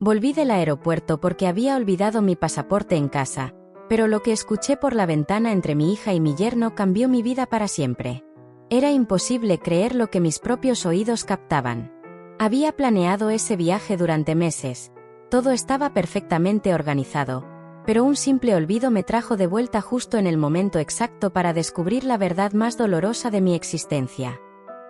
Volví del aeropuerto porque había olvidado mi pasaporte en casa, pero lo que escuché por la ventana entre mi hija y mi yerno cambió mi vida para siempre. Era imposible creer lo que mis propios oídos captaban. Había planeado ese viaje durante meses. Todo estaba perfectamente organizado, pero un simple olvido me trajo de vuelta justo en el momento exacto para descubrir la verdad más dolorosa de mi existencia.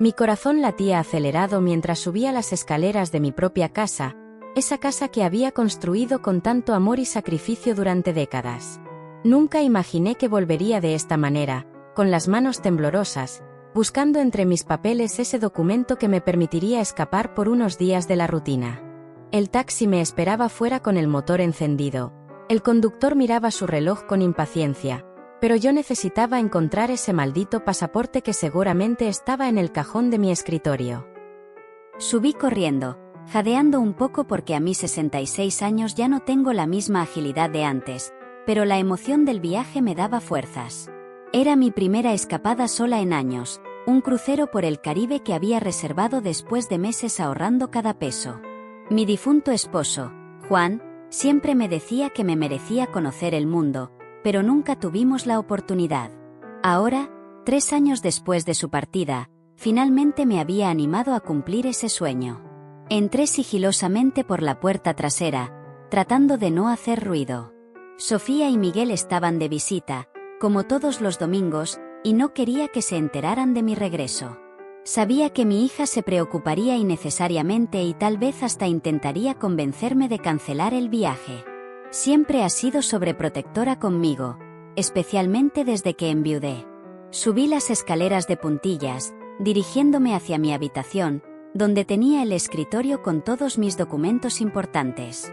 Mi corazón latía acelerado mientras subía las escaleras de mi propia casa, esa casa que había construido con tanto amor y sacrificio durante décadas. Nunca imaginé que volvería de esta manera, con las manos temblorosas, buscando entre mis papeles ese documento que me permitiría escapar por unos días de la rutina. El taxi me esperaba fuera con el motor encendido. El conductor miraba su reloj con impaciencia, pero yo necesitaba encontrar ese maldito pasaporte que seguramente estaba en el cajón de mi escritorio. Subí corriendo, jadeando un poco porque a mis 66 años ya no tengo la misma agilidad de antes, pero la emoción del viaje me daba fuerzas. Era mi primera escapada sola en años, un crucero por el Caribe que había reservado después de meses ahorrando cada peso. Mi difunto esposo, Juan, siempre me decía que me merecía conocer el mundo, pero nunca tuvimos la oportunidad. Ahora, 3 años después de su partida, finalmente me había animado a cumplir ese sueño. Entré sigilosamente por la puerta trasera, tratando de no hacer ruido. Sofía y Miguel estaban de visita, como todos los domingos, y no quería que se enteraran de mi regreso. Sabía que mi hija se preocuparía innecesariamente y tal vez hasta intentaría convencerme de cancelar el viaje. Siempre ha sido sobreprotectora conmigo, especialmente desde que enviudé. Subí las escaleras de puntillas, dirigiéndome hacia mi habitación, donde tenía el escritorio con todos mis documentos importantes.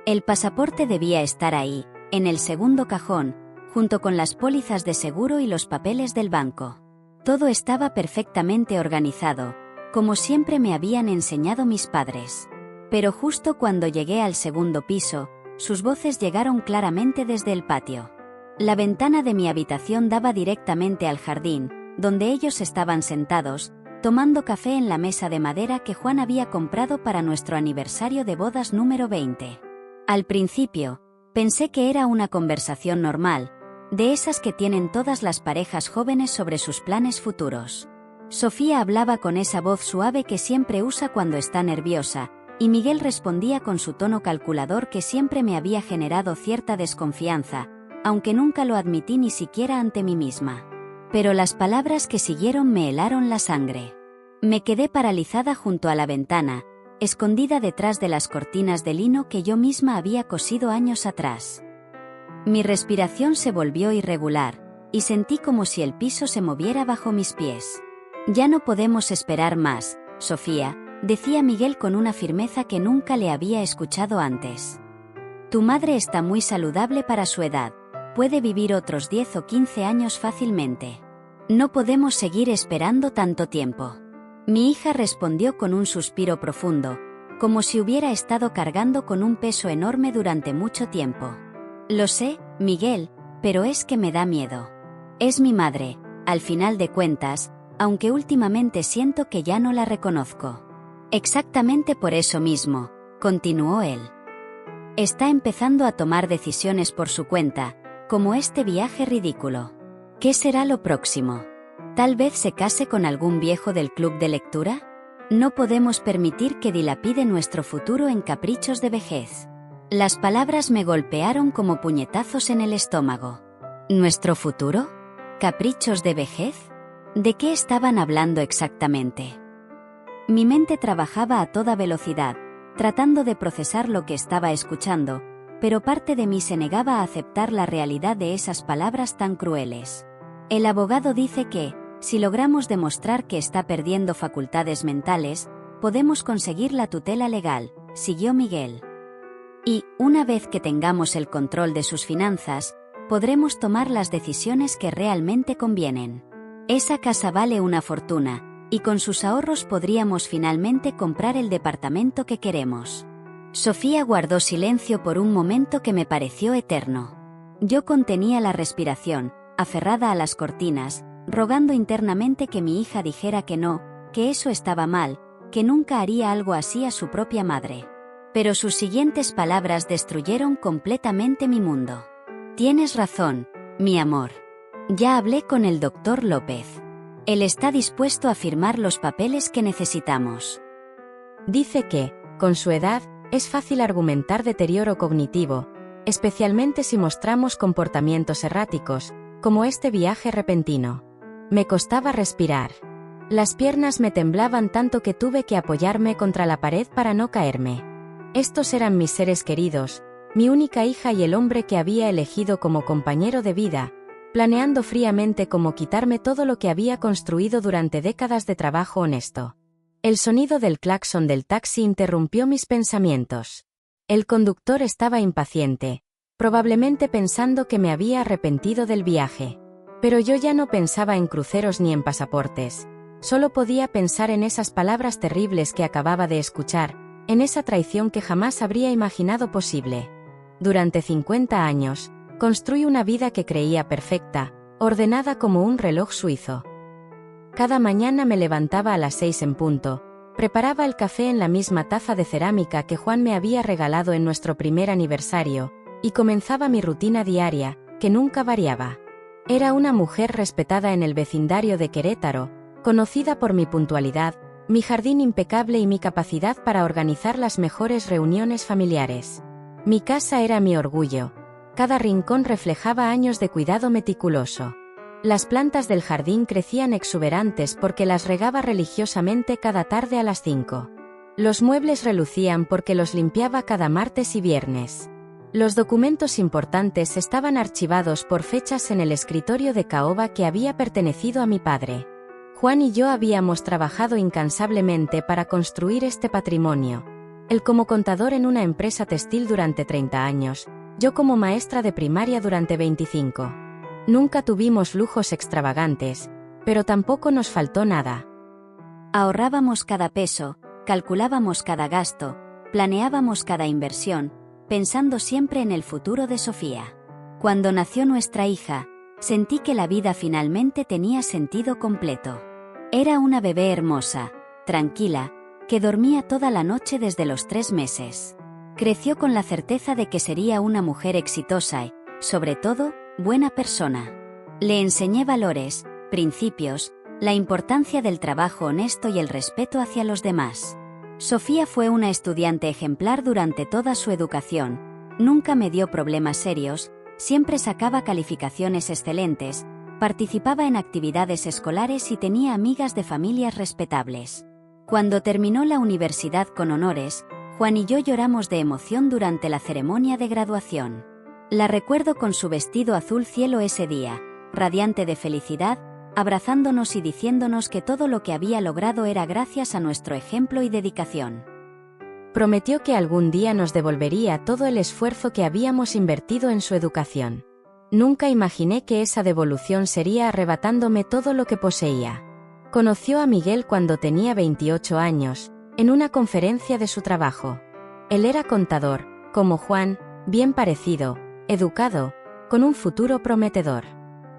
El pasaporte debía estar ahí, en el segundo cajón, junto con las pólizas de seguro y los papeles del banco. Todo estaba perfectamente organizado, como siempre me habían enseñado mis padres. Pero justo cuando llegué al segundo piso, sus voces llegaron claramente desde el patio. La ventana de mi habitación daba directamente al jardín, donde ellos estaban sentados, tomando café en la mesa de madera que Juan había comprado para nuestro aniversario de bodas número 20. Al principio, pensé que era una conversación normal, de esas que tienen todas las parejas jóvenes sobre sus planes futuros. Sofía hablaba con esa voz suave que siempre usa cuando está nerviosa, y Miguel respondía con su tono calculador que siempre me había generado cierta desconfianza, aunque nunca lo admití ni siquiera ante mí misma. Pero las palabras que siguieron me helaron la sangre. Me quedé paralizada junto a la ventana, escondida detrás de las cortinas de lino que yo misma había cosido años atrás. Mi respiración se volvió irregular, y sentí como si el piso se moviera bajo mis pies. «Ya no podemos esperar más, Sofía», decía Miguel con una firmeza que nunca le había escuchado antes. «Tu madre está muy saludable para su edad, puede vivir otros 10 o 15 años fácilmente. No podemos seguir esperando tanto tiempo». Mi hija respondió con un suspiro profundo, como si hubiera estado cargando con un peso enorme durante mucho tiempo. «Lo sé, Miguel, pero es que me da miedo. Es mi madre, al final de cuentas, aunque últimamente siento que ya no la reconozco». «Exactamente por eso mismo», continuó él. «Está empezando a tomar decisiones por su cuenta, como este viaje ridículo. ¿Qué será lo próximo? ¿Tal vez se case con algún viejo del club de lectura? No podemos permitir que dilapide nuestro futuro en caprichos de vejez». Las palabras me golpearon como puñetazos en el estómago. ¿Nuestro futuro? ¿Caprichos de vejez? ¿De qué estaban hablando exactamente? Mi mente trabajaba a toda velocidad, tratando de procesar lo que estaba escuchando, pero parte de mí se negaba a aceptar la realidad de esas palabras tan crueles. El abogado dice que, si logramos demostrar que está perdiendo facultades mentales, podemos conseguir la tutela legal, siguió Miguel. Y, una vez que tengamos el control de sus finanzas, podremos tomar las decisiones que realmente convienen. Esa casa vale una fortuna, y con sus ahorros podríamos finalmente comprar el departamento que queremos. Sofía guardó silencio por un momento que me pareció eterno. Yo contenía la respiración, aferrada a las cortinas, rogando internamente que mi hija dijera que no, que eso estaba mal, que nunca haría algo así a su propia madre. Pero sus siguientes palabras destruyeron completamente mi mundo. Tienes razón, mi amor. Ya hablé con el doctor López. Él está dispuesto a firmar los papeles que necesitamos. Dice que, con su edad, es fácil argumentar deterioro cognitivo, especialmente si mostramos comportamientos erráticos, como este viaje repentino. Me costaba respirar. Las piernas me temblaban tanto que tuve que apoyarme contra la pared para no caerme. Estos eran mis seres queridos, mi única hija y el hombre que había elegido como compañero de vida, planeando fríamente cómo quitarme todo lo que había construido durante décadas de trabajo honesto. El sonido del claxon del taxi interrumpió mis pensamientos. El conductor estaba impaciente, probablemente pensando que me había arrepentido del viaje. Pero yo ya no pensaba en cruceros ni en pasaportes. Solo podía pensar en esas palabras terribles que acababa de escuchar, en esa traición que jamás habría imaginado posible. Durante 50 años, construí una vida que creía perfecta, ordenada como un reloj suizo. Cada mañana me levantaba a las 6 en punto, preparaba el café en la misma taza de cerámica que Juan me había regalado en nuestro primer aniversario, y comenzaba mi rutina diaria, que nunca variaba. Era una mujer respetada en el vecindario de Querétaro, conocida por mi puntualidad, mi jardín impecable y mi capacidad para organizar las mejores reuniones familiares. Mi casa era mi orgullo. Cada rincón reflejaba años de cuidado meticuloso. Las plantas del jardín crecían exuberantes porque las regaba religiosamente cada tarde a las 5. Los muebles relucían porque los limpiaba cada martes y viernes. Los documentos importantes estaban archivados por fechas en el escritorio de caoba que había pertenecido a mi padre. Juan y yo habíamos trabajado incansablemente para construir este patrimonio. Él como contador en una empresa textil durante 30 años, yo como maestra de primaria durante 25. Nunca tuvimos lujos extravagantes, pero tampoco nos faltó nada. Ahorrábamos cada peso, calculábamos cada gasto, planeábamos cada inversión, pensando siempre en el futuro de Sofía. Cuando nació nuestra hija, sentí que la vida finalmente tenía sentido completo. Era una bebé hermosa, tranquila, que dormía toda la noche desde los 3 meses. Creció con la certeza de que sería una mujer exitosa y, sobre todo, buena persona. Le enseñé valores, principios, la importancia del trabajo honesto y el respeto hacia los demás. Sofía fue una estudiante ejemplar durante toda su educación, nunca me dio problemas serios, siempre sacaba calificaciones excelentes, participaba en actividades escolares y tenía amigas de familias respetables. Cuando terminó la universidad con honores, Juan y yo lloramos de emoción durante la ceremonia de graduación. La recuerdo con su vestido azul cielo ese día, radiante de felicidad, abrazándonos y diciéndonos que todo lo que había logrado era gracias a nuestro ejemplo y dedicación. Prometió que algún día nos devolvería todo el esfuerzo que habíamos invertido en su educación. Nunca imaginé que esa devolución sería arrebatándome todo lo que poseía. Conoció a Miguel cuando tenía 28 años, en una conferencia de su trabajo. Él era contador, como Juan, bien parecido, educado, con un futuro prometedor.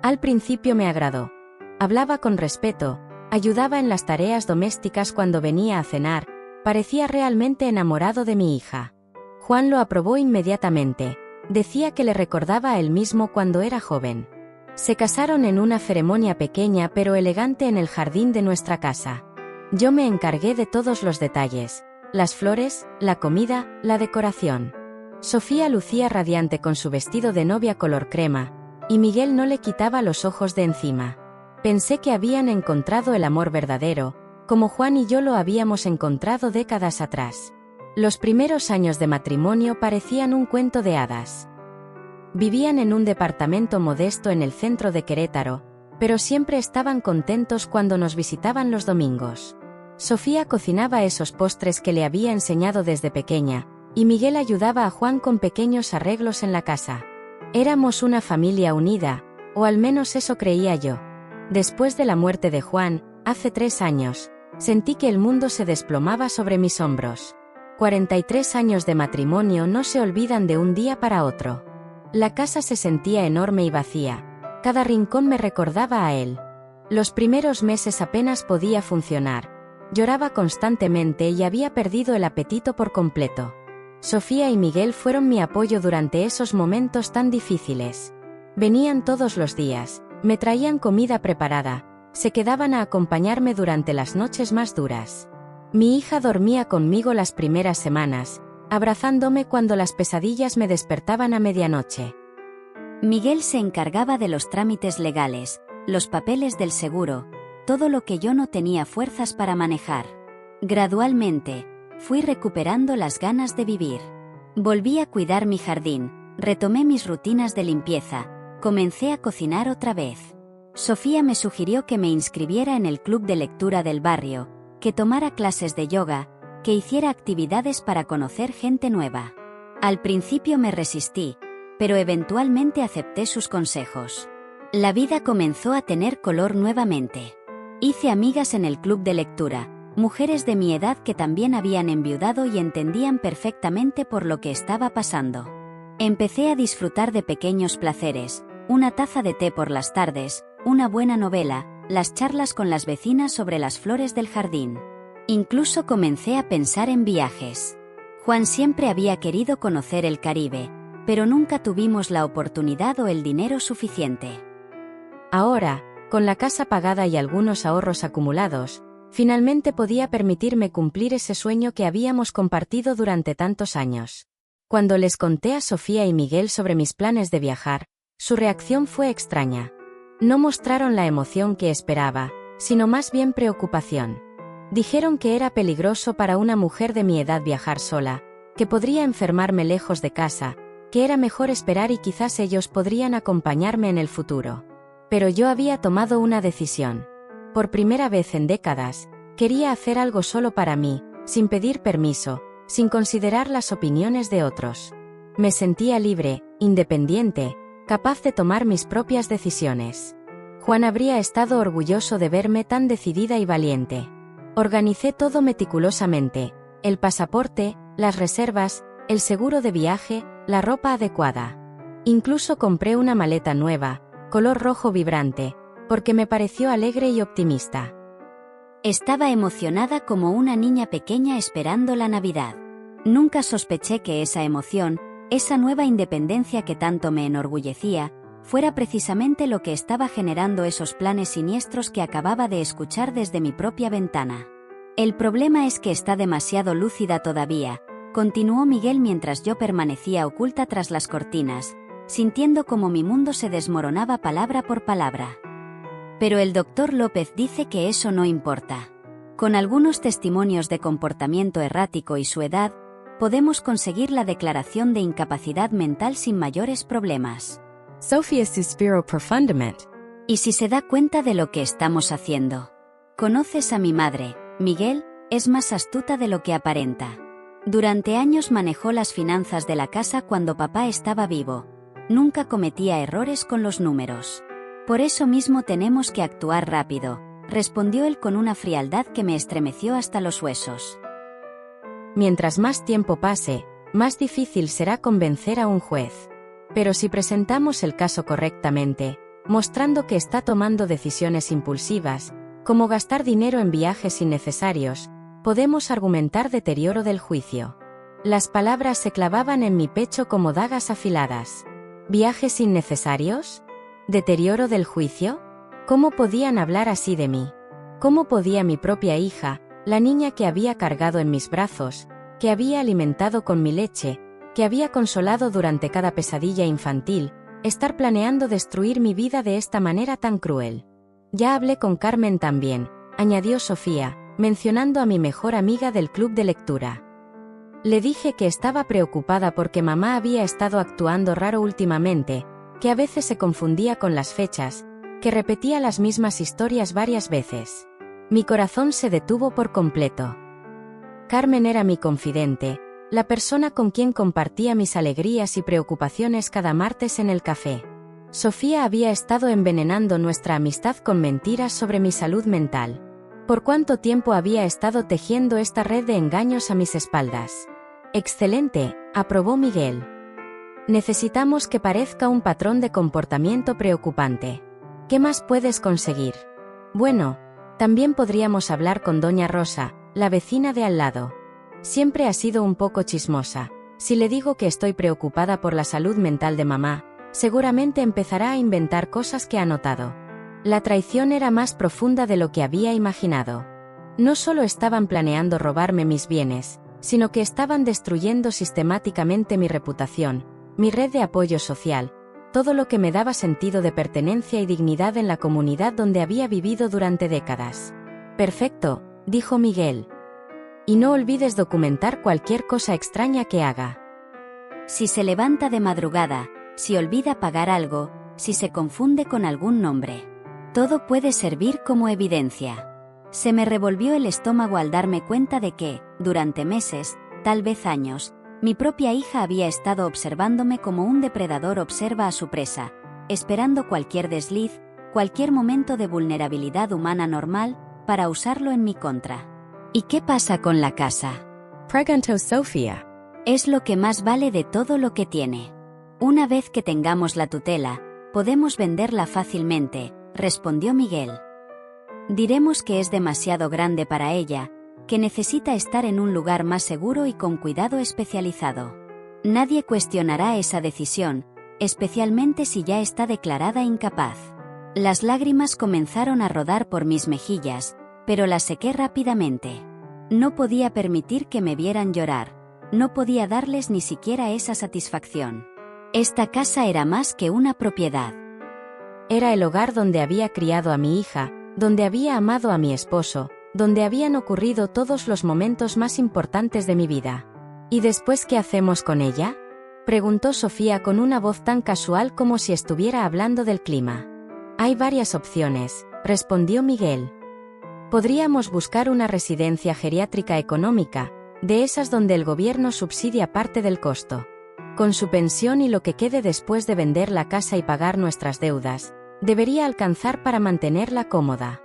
Al principio me agradó. Hablaba con respeto, ayudaba en las tareas domésticas cuando venía a cenar, parecía realmente enamorado de mi hija. Juan lo aprobó inmediatamente, decía que le recordaba a él mismo cuando era joven. Se casaron en una ceremonia pequeña pero elegante en el jardín de nuestra casa. Yo me encargué de todos los detalles, las flores, la comida, la decoración. Sofía lucía radiante con su vestido de novia color crema, y Miguel no le quitaba los ojos de encima. Pensé que habían encontrado el amor verdadero, como Juan y yo lo habíamos encontrado décadas atrás. Los primeros años de matrimonio parecían un cuento de hadas. Vivían en un departamento modesto en el centro de Querétaro, pero siempre estaban contentos cuando nos visitaban los domingos. Sofía cocinaba esos postres que le había enseñado desde pequeña, y Miguel ayudaba a Juan con pequeños arreglos en la casa. Éramos una familia unida, o al menos eso creía yo. Después de la muerte de Juan, hace 3 años, sentí que el mundo se desplomaba sobre mis hombros. 43 años de matrimonio no se olvidan de un día para otro. La casa se sentía enorme y vacía. Cada rincón me recordaba a él. Los primeros meses apenas podía funcionar. Lloraba constantemente y había perdido el apetito por completo. Sofía y Miguel fueron mi apoyo durante esos momentos tan difíciles. Venían todos los días, me traían comida preparada, se quedaban a acompañarme durante las noches más duras. Mi hija dormía conmigo las primeras semanas, abrazándome cuando las pesadillas me despertaban a medianoche. Miguel se encargaba de los trámites legales, los papeles del seguro, todo lo que yo no tenía fuerzas para manejar. Gradualmente, fui recuperando las ganas de vivir. Volví a cuidar mi jardín, retomé mis rutinas de limpieza, comencé a cocinar otra vez. Sofía me sugirió que me inscribiera en el club de lectura del barrio, que tomara clases de yoga, que hiciera actividades para conocer gente nueva. Al principio me resistí, pero eventualmente acepté sus consejos. La vida comenzó a tener color nuevamente. Hice amigas en el club de lectura, mujeres de mi edad que también habían enviudado y entendían perfectamente por lo que estaba pasando. Empecé a disfrutar de pequeños placeres, una taza de té por las tardes, una buena novela, las charlas con las vecinas sobre las flores del jardín. Incluso comencé a pensar en viajes. Juan siempre había querido conocer el Caribe, pero nunca tuvimos la oportunidad o el dinero suficiente. Ahora, con la casa pagada y algunos ahorros acumulados, finalmente podía permitirme cumplir ese sueño que habíamos compartido durante tantos años. Cuando les conté a Sofía y Miguel sobre mis planes de viajar, su reacción fue extraña. No mostraron la emoción que esperaba, sino más bien preocupación. Dijeron que era peligroso para una mujer de mi edad viajar sola, que podría enfermarme lejos de casa, que era mejor esperar y quizás ellos podrían acompañarme en el futuro. Pero yo había tomado una decisión. Por primera vez en décadas, quería hacer algo solo para mí, sin pedir permiso, sin considerar las opiniones de otros. Me sentía libre, independiente, capaz de tomar mis propias decisiones. Juan habría estado orgulloso de verme tan decidida y valiente. Organicé todo meticulosamente: el pasaporte, las reservas, el seguro de viaje, la ropa adecuada. Incluso compré una maleta nueva, color rojo vibrante, porque me pareció alegre y optimista. Estaba emocionada como una niña pequeña esperando la Navidad. Nunca sospeché que esa emoción, esa nueva independencia que tanto me enorgullecía, fuera precisamente lo que estaba generando esos planes siniestros que acababa de escuchar desde mi propia ventana. El problema es que está demasiado lúcida todavía, continuó Miguel mientras yo permanecía oculta tras las cortinas, sintiendo como mi mundo se desmoronaba palabra por palabra. Pero el doctor López dice que eso no importa. Con algunos testimonios de comportamiento errático y su edad, podemos conseguir la declaración de incapacidad mental sin mayores problemas. Sophia suspiró profundamente. ¿Y si se da cuenta de lo que estamos haciendo? ¿Conoces a mi madre, Miguel? Es más astuta de lo que aparenta. Durante años manejó las finanzas de la casa cuando papá estaba vivo. Nunca cometía errores con los números. Por eso mismo tenemos que actuar rápido, respondió él con una frialdad que me estremeció hasta los huesos. Mientras más tiempo pase, más difícil será convencer a un juez. Pero si presentamos el caso correctamente, mostrando que está tomando decisiones impulsivas, como gastar dinero en viajes innecesarios, podemos argumentar deterioro del juicio. Las palabras se clavaban en mi pecho como dagas afiladas. ¿Viajes innecesarios? ¿Deterioro del juicio? ¿Cómo podían hablar así de mí? ¿Cómo podía mi propia hija, la niña que había cargado en mis brazos, que había alimentado con mi leche, que había consolado durante cada pesadilla infantil, estar planeando destruir mi vida de esta manera tan cruel? Ya hablé con Carmen también, añadió Sofía, mencionando a mi mejor amiga del club de lectura. Le dije que estaba preocupada porque mamá había estado actuando raro últimamente, que a veces se confundía con las fechas, que repetía las mismas historias varias veces. Mi corazón se detuvo por completo. Carmen era mi confidente, la persona con quien compartía mis alegrías y preocupaciones cada martes en el café. Sofía había estado envenenando nuestra amistad con mentiras sobre mi salud mental. ¿Por cuánto tiempo había estado tejiendo esta red de engaños a mis espaldas? Excelente, aprobó Miguel. Necesitamos que parezca un patrón de comportamiento preocupante. ¿Qué más puedes conseguir? Bueno, también podríamos hablar con Doña Rosa, la vecina de al lado. Siempre ha sido un poco chismosa, Si le digo que estoy preocupada por la salud mental de mamá, seguramente empezará a inventar cosas que ha notado. La traición era más profunda de lo que había imaginado. No solo estaban planeando robarme mis bienes, sino que estaban destruyendo sistemáticamente mi reputación, mi red de apoyo social, todo lo que me daba sentido de pertenencia y dignidad en la comunidad donde había vivido durante décadas. Perfecto, dijo Miguel. Y no olvides documentar cualquier cosa extraña que haga. Si se levanta de madrugada, si olvida pagar algo, si se confunde con algún nombre. Todo puede servir como evidencia. Se me revolvió el estómago al darme cuenta de que, durante meses, tal vez años, mi propia hija había estado observándome como un depredador observa a su presa, esperando cualquier desliz, cualquier momento de vulnerabilidad humana normal, para usarlo en mi contra. ¿Y qué pasa con la casa?, preguntó Sofía. Es lo que más vale de todo lo que tiene. Una vez que tengamos la tutela, podemos venderla fácilmente, respondió Miguel. Diremos que es demasiado grande para ella, que necesita estar en un lugar más seguro y con cuidado especializado. Nadie cuestionará esa decisión, especialmente si ya está declarada incapaz. Las lágrimas comenzaron a rodar por mis mejillas, pero las sequé rápidamente. No podía permitir que me vieran llorar, no podía darles ni siquiera esa satisfacción. Esta casa era más que una propiedad. Era el hogar donde había criado a mi hija, donde había amado a mi esposo, donde habían ocurrido todos los momentos más importantes de mi vida. ¿Y después qué hacemos con ella?, preguntó Sofía con una voz tan casual como si estuviera hablando del clima. Hay varias opciones, respondió Miguel. Podríamos buscar una residencia geriátrica económica, de esas donde el gobierno subsidia parte del costo. Con su pensión y lo que quede después de vender la casa y pagar nuestras deudas, debería alcanzar para mantenerla cómoda.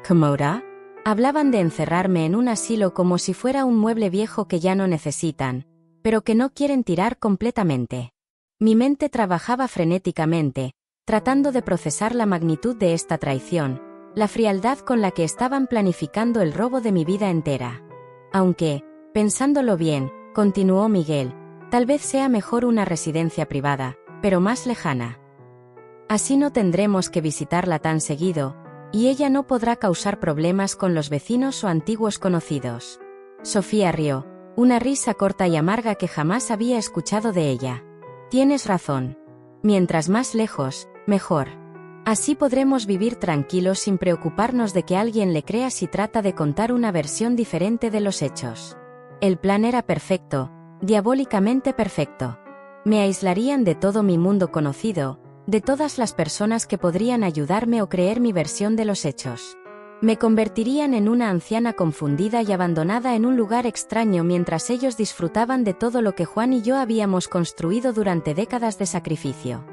¿Cómoda? Hablaban de encerrarme en un asilo como si fuera un mueble viejo que ya no necesitan, pero que no quieren tirar completamente. Mi mente trabajaba frenéticamente, tratando de procesar la magnitud de esta traición, la frialdad con la que estaban planificando el robo de mi vida entera. Aunque, pensándolo bien, continuó Miguel, tal vez sea mejor una residencia privada, pero más lejana. Así no tendremos que visitarla tan seguido, y ella no podrá causar problemas con los vecinos o antiguos conocidos. Sofía rió, una risa corta y amarga que jamás había escuchado de ella. Tienes razón. Mientras más lejos, mejor. Así podremos vivir tranquilos sin preocuparnos de que alguien le crea si trata de contar una versión diferente de los hechos. El plan era perfecto, diabólicamente perfecto. Me aislarían de todo mi mundo conocido, de todas las personas que podrían ayudarme o creer mi versión de los hechos. Me convertirían en una anciana confundida y abandonada en un lugar extraño mientras ellos disfrutaban de todo lo que Juan y yo habíamos construido durante décadas de sacrificio.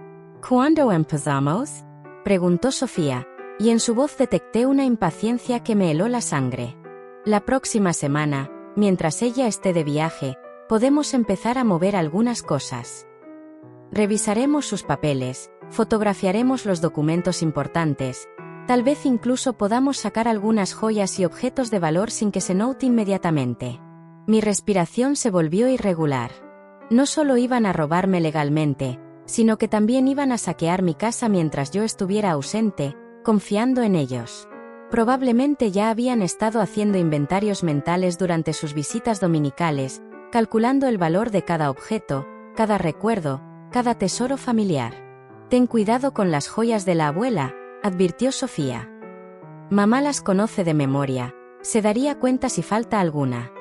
¿Cuándo empezamos?, preguntó Sofía, y en su voz detecté una impaciencia que me heló la sangre. La próxima semana, mientras ella esté de viaje, podemos empezar a mover algunas cosas. Revisaremos sus papeles, fotografiaremos los documentos importantes, tal vez incluso podamos sacar algunas joyas y objetos de valor sin que se note inmediatamente. Mi respiración se volvió irregular. No solo iban a robarme legalmente, sino que también iban a saquear mi casa mientras yo estuviera ausente, confiando en ellos. Probablemente ya habían estado haciendo inventarios mentales durante sus visitas dominicales, calculando el valor de cada objeto, cada recuerdo, cada tesoro familiar. Ten cuidado con las joyas de la abuela, advirtió Sofía. Mamá las conoce de memoria, se daría cuenta si falta alguna.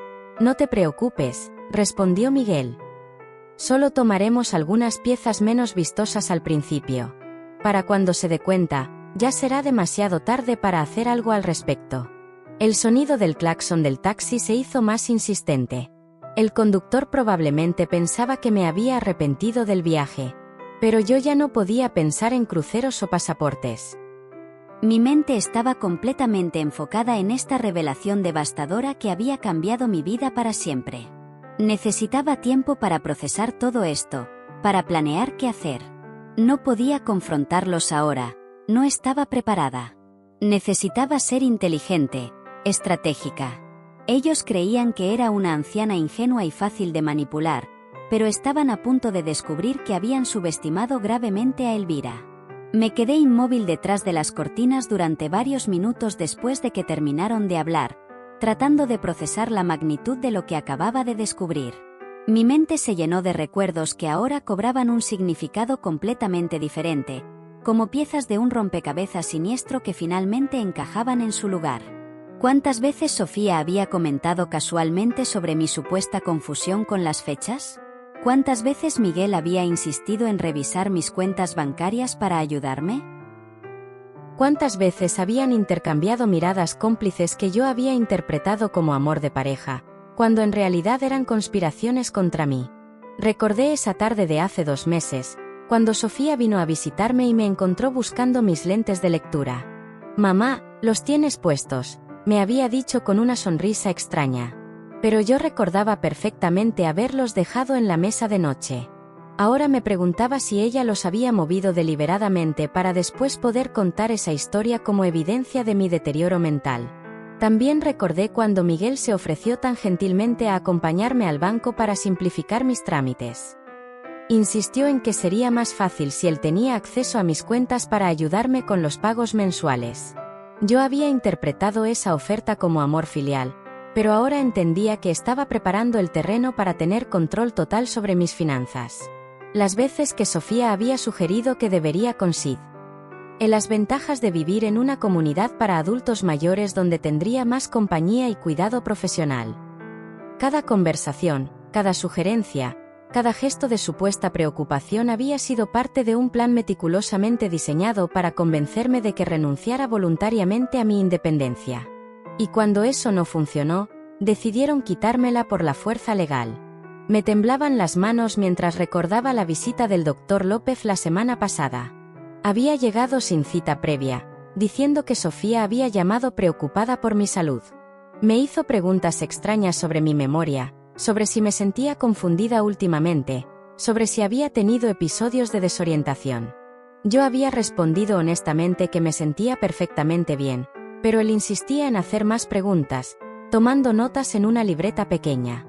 No te preocupes, respondió Miguel. Solo tomaremos algunas piezas menos vistosas al principio. Para cuando se dé cuenta, ya será demasiado tarde para hacer algo al respecto. El sonido del claxon del taxi se hizo más insistente. El conductor probablemente pensaba que me había arrepentido del viaje. Pero yo ya no podía pensar en cruceros o pasaportes. Mi mente estaba completamente enfocada en esta revelación devastadora que había cambiado mi vida para siempre. Necesitaba tiempo para procesar todo esto, para planear qué hacer. No podía confrontarlos ahora, no estaba preparada. Necesitaba ser inteligente, estratégica. Ellos creían que era una anciana ingenua y fácil de manipular, pero estaban a punto de descubrir que habían subestimado gravemente a Elvira. Me quedé inmóvil detrás de las cortinas durante varios minutos después de que terminaron de hablar, tratando de procesar la magnitud de lo que acababa de descubrir. Mi mente se llenó de recuerdos que ahora cobraban un significado completamente diferente, como piezas de un rompecabezas siniestro que finalmente encajaban en su lugar. ¿Cuántas veces Sofía había comentado casualmente sobre mi supuesta confusión con las fechas? ¿Cuántas veces Miguel había insistido en revisar mis cuentas bancarias para ayudarme? ¿Cuántas veces habían intercambiado miradas cómplices que yo había interpretado como amor de pareja, cuando en realidad eran conspiraciones contra mí? Recordé esa tarde de hace 2 meses, cuando Sofía vino a visitarme y me encontró buscando mis lentes de lectura. «Mamá, los tienes puestos», me había dicho con una sonrisa extraña. Pero yo recordaba perfectamente haberlos dejado en la mesa de noche. Ahora me preguntaba si ella los había movido deliberadamente para después poder contar esa historia como evidencia de mi deterioro mental. También recordé cuando Miguel se ofreció tan gentilmente a acompañarme al banco para simplificar mis trámites. Insistió en que sería más fácil si él tenía acceso a mis cuentas para ayudarme con los pagos mensuales. Yo había interpretado esa oferta como amor filial, pero ahora entendía que estaba preparando el terreno para tener control total sobre mis finanzas. Las veces que Sofía había sugerido que debería con Sid. En las ventajas de vivir en una comunidad para adultos mayores donde tendría más compañía y cuidado profesional. Cada conversación, cada sugerencia, cada gesto de supuesta preocupación había sido parte de un plan meticulosamente diseñado para convencerme de que renunciara voluntariamente a mi independencia. Y cuando eso no funcionó, decidieron quitármela por la fuerza legal. Me temblaban las manos mientras recordaba la visita del Dr. López la semana pasada. Había llegado sin cita previa, diciendo que Sofía había llamado preocupada por mi salud. Me hizo preguntas extrañas sobre mi memoria, sobre si me sentía confundida últimamente, sobre si había tenido episodios de desorientación. Yo había respondido honestamente que me sentía perfectamente bien, pero él insistía en hacer más preguntas, tomando notas en una libreta pequeña.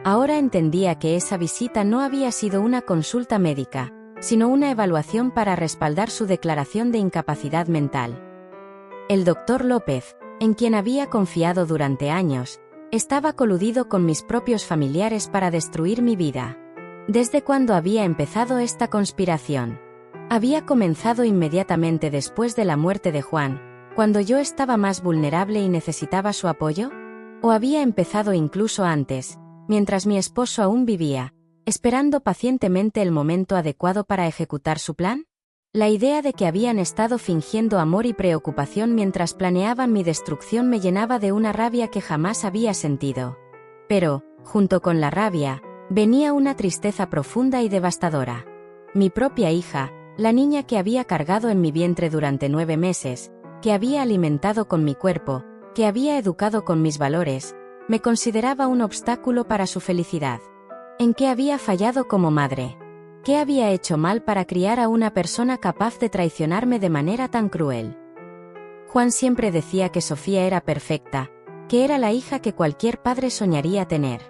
Ahora entendía que esa visita no había sido una consulta médica, sino una evaluación para respaldar su declaración de incapacidad mental. El Dr. López, en quien había confiado durante años, estaba coludido con mis propios familiares para destruir mi vida. ¿Desde cuándo había empezado esta conspiración? ¿Había comenzado inmediatamente después de la muerte de Juan, cuando yo estaba más vulnerable y necesitaba su apoyo? ¿O había empezado incluso antes, mientras mi esposo aún vivía, esperando pacientemente el momento adecuado para ejecutar su plan? La idea de que habían estado fingiendo amor y preocupación mientras planeaban mi destrucción me llenaba de una rabia que jamás había sentido. Pero, junto con la rabia, venía una tristeza profunda y devastadora. Mi propia hija, la niña que había cargado en mi vientre durante 9 meses, que había alimentado con mi cuerpo, que había educado con mis valores, me consideraba un obstáculo para su felicidad. ¿En qué había fallado como madre? ¿Qué había hecho mal para criar a una persona capaz de traicionarme de manera tan cruel? Juan siempre decía que Sofía era perfecta, que era la hija que cualquier padre soñaría tener.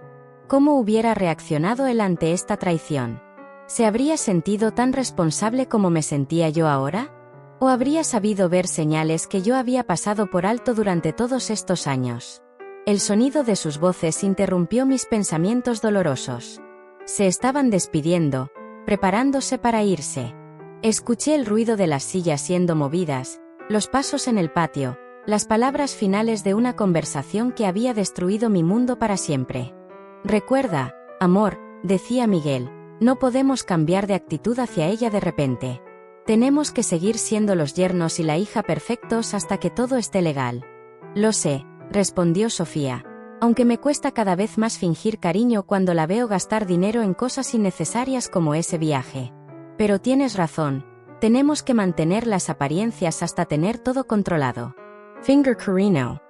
¿Cómo hubiera reaccionado él ante esta traición? ¿Se habría sentido tan responsable como me sentía yo ahora? ¿O habría sabido ver señales que yo había pasado por alto durante todos estos años? El sonido de sus voces interrumpió mis pensamientos dolorosos. Se estaban despidiendo, preparándose para irse. Escuché el ruido de las sillas siendo movidas, los pasos en el patio, las palabras finales de una conversación que había destruido mi mundo para siempre. «Recuerda, amor», decía Miguel, «no podemos cambiar de actitud hacia ella de repente. Tenemos que seguir siendo los yernos y la hija perfectos hasta que todo esté legal». «Lo sé», respondió Sofía, «aunque me cuesta cada vez más fingir cariño cuando la veo gastar dinero en cosas innecesarias como ese viaje. Pero tienes razón, tenemos que mantener las apariencias hasta tener todo controlado». Finger Carino.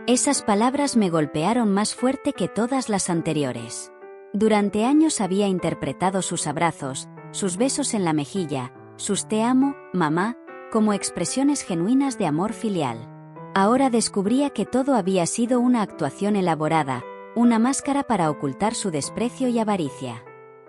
Esas palabras me golpearon más fuerte que todas las anteriores. Durante años había interpretado sus abrazos, sus besos en la mejilla, sus te amo, mamá, como expresiones genuinas de amor filial. Ahora descubría que todo había sido una actuación elaborada, una máscara para ocultar su desprecio y avaricia.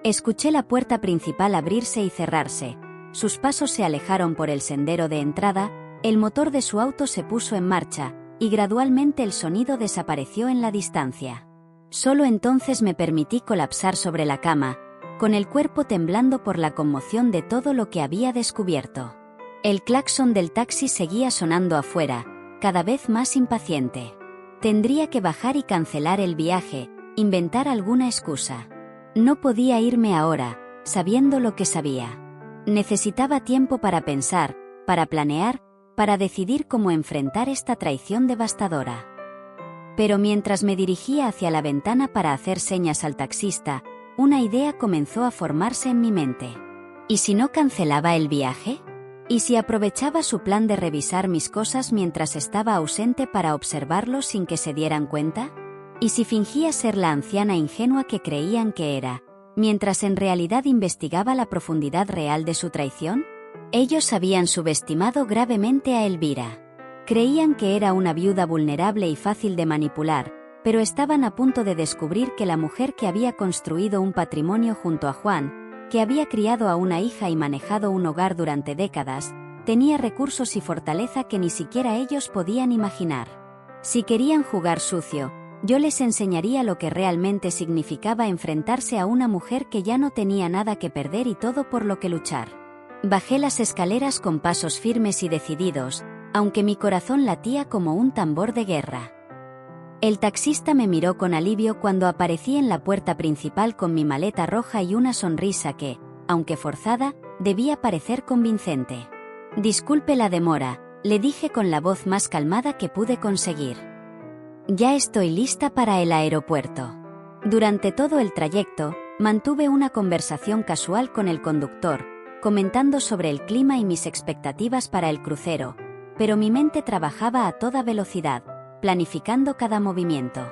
Escuché la puerta principal abrirse y cerrarse. Sus pasos se alejaron por el sendero de entrada, el motor de su auto se puso en marcha, y gradualmente el sonido desapareció en la distancia. Solo entonces me permití colapsar sobre la cama, con el cuerpo temblando por la conmoción de todo lo que había descubierto. El claxon del taxi seguía sonando afuera, cada vez más impaciente. Tendría que bajar y cancelar el viaje, inventar alguna excusa. No podía irme ahora, sabiendo lo que sabía. Necesitaba tiempo para pensar, para planear, para decidir cómo enfrentar esta traición devastadora. Pero mientras me dirigía hacia la ventana para hacer señas al taxista, una idea comenzó a formarse en mi mente. ¿Y si no cancelaba el viaje? ¿Y si aprovechaba su plan de revisar mis cosas mientras estaba ausente para observarlos sin que se dieran cuenta? ¿Y si fingía ser la anciana ingenua que creían que era, mientras en realidad investigaba la profundidad real de su traición? Ellos habían subestimado gravemente a Elvira. Creían que era una viuda vulnerable y fácil de manipular, pero estaban a punto de descubrir que la mujer que había construido un patrimonio junto a Juan, que había criado a una hija y manejado un hogar durante décadas, tenía recursos y fortaleza que ni siquiera ellos podían imaginar. Si querían jugar sucio, yo les enseñaría lo que realmente significaba enfrentarse a una mujer que ya no tenía nada que perder y todo por lo que luchar. Bajé las escaleras con pasos firmes y decididos, aunque mi corazón latía como un tambor de guerra. El taxista me miró con alivio cuando aparecí en la puerta principal con mi maleta roja y una sonrisa que, aunque forzada, debía parecer convincente. «Disculpe la demora», le dije con la voz más calmada que pude conseguir. «Ya estoy lista para el aeropuerto». Durante todo el trayecto, mantuve una conversación casual con el conductor, comentando sobre el clima y mis expectativas para el crucero, pero mi mente trabajaba a toda velocidad, planificando cada movimiento.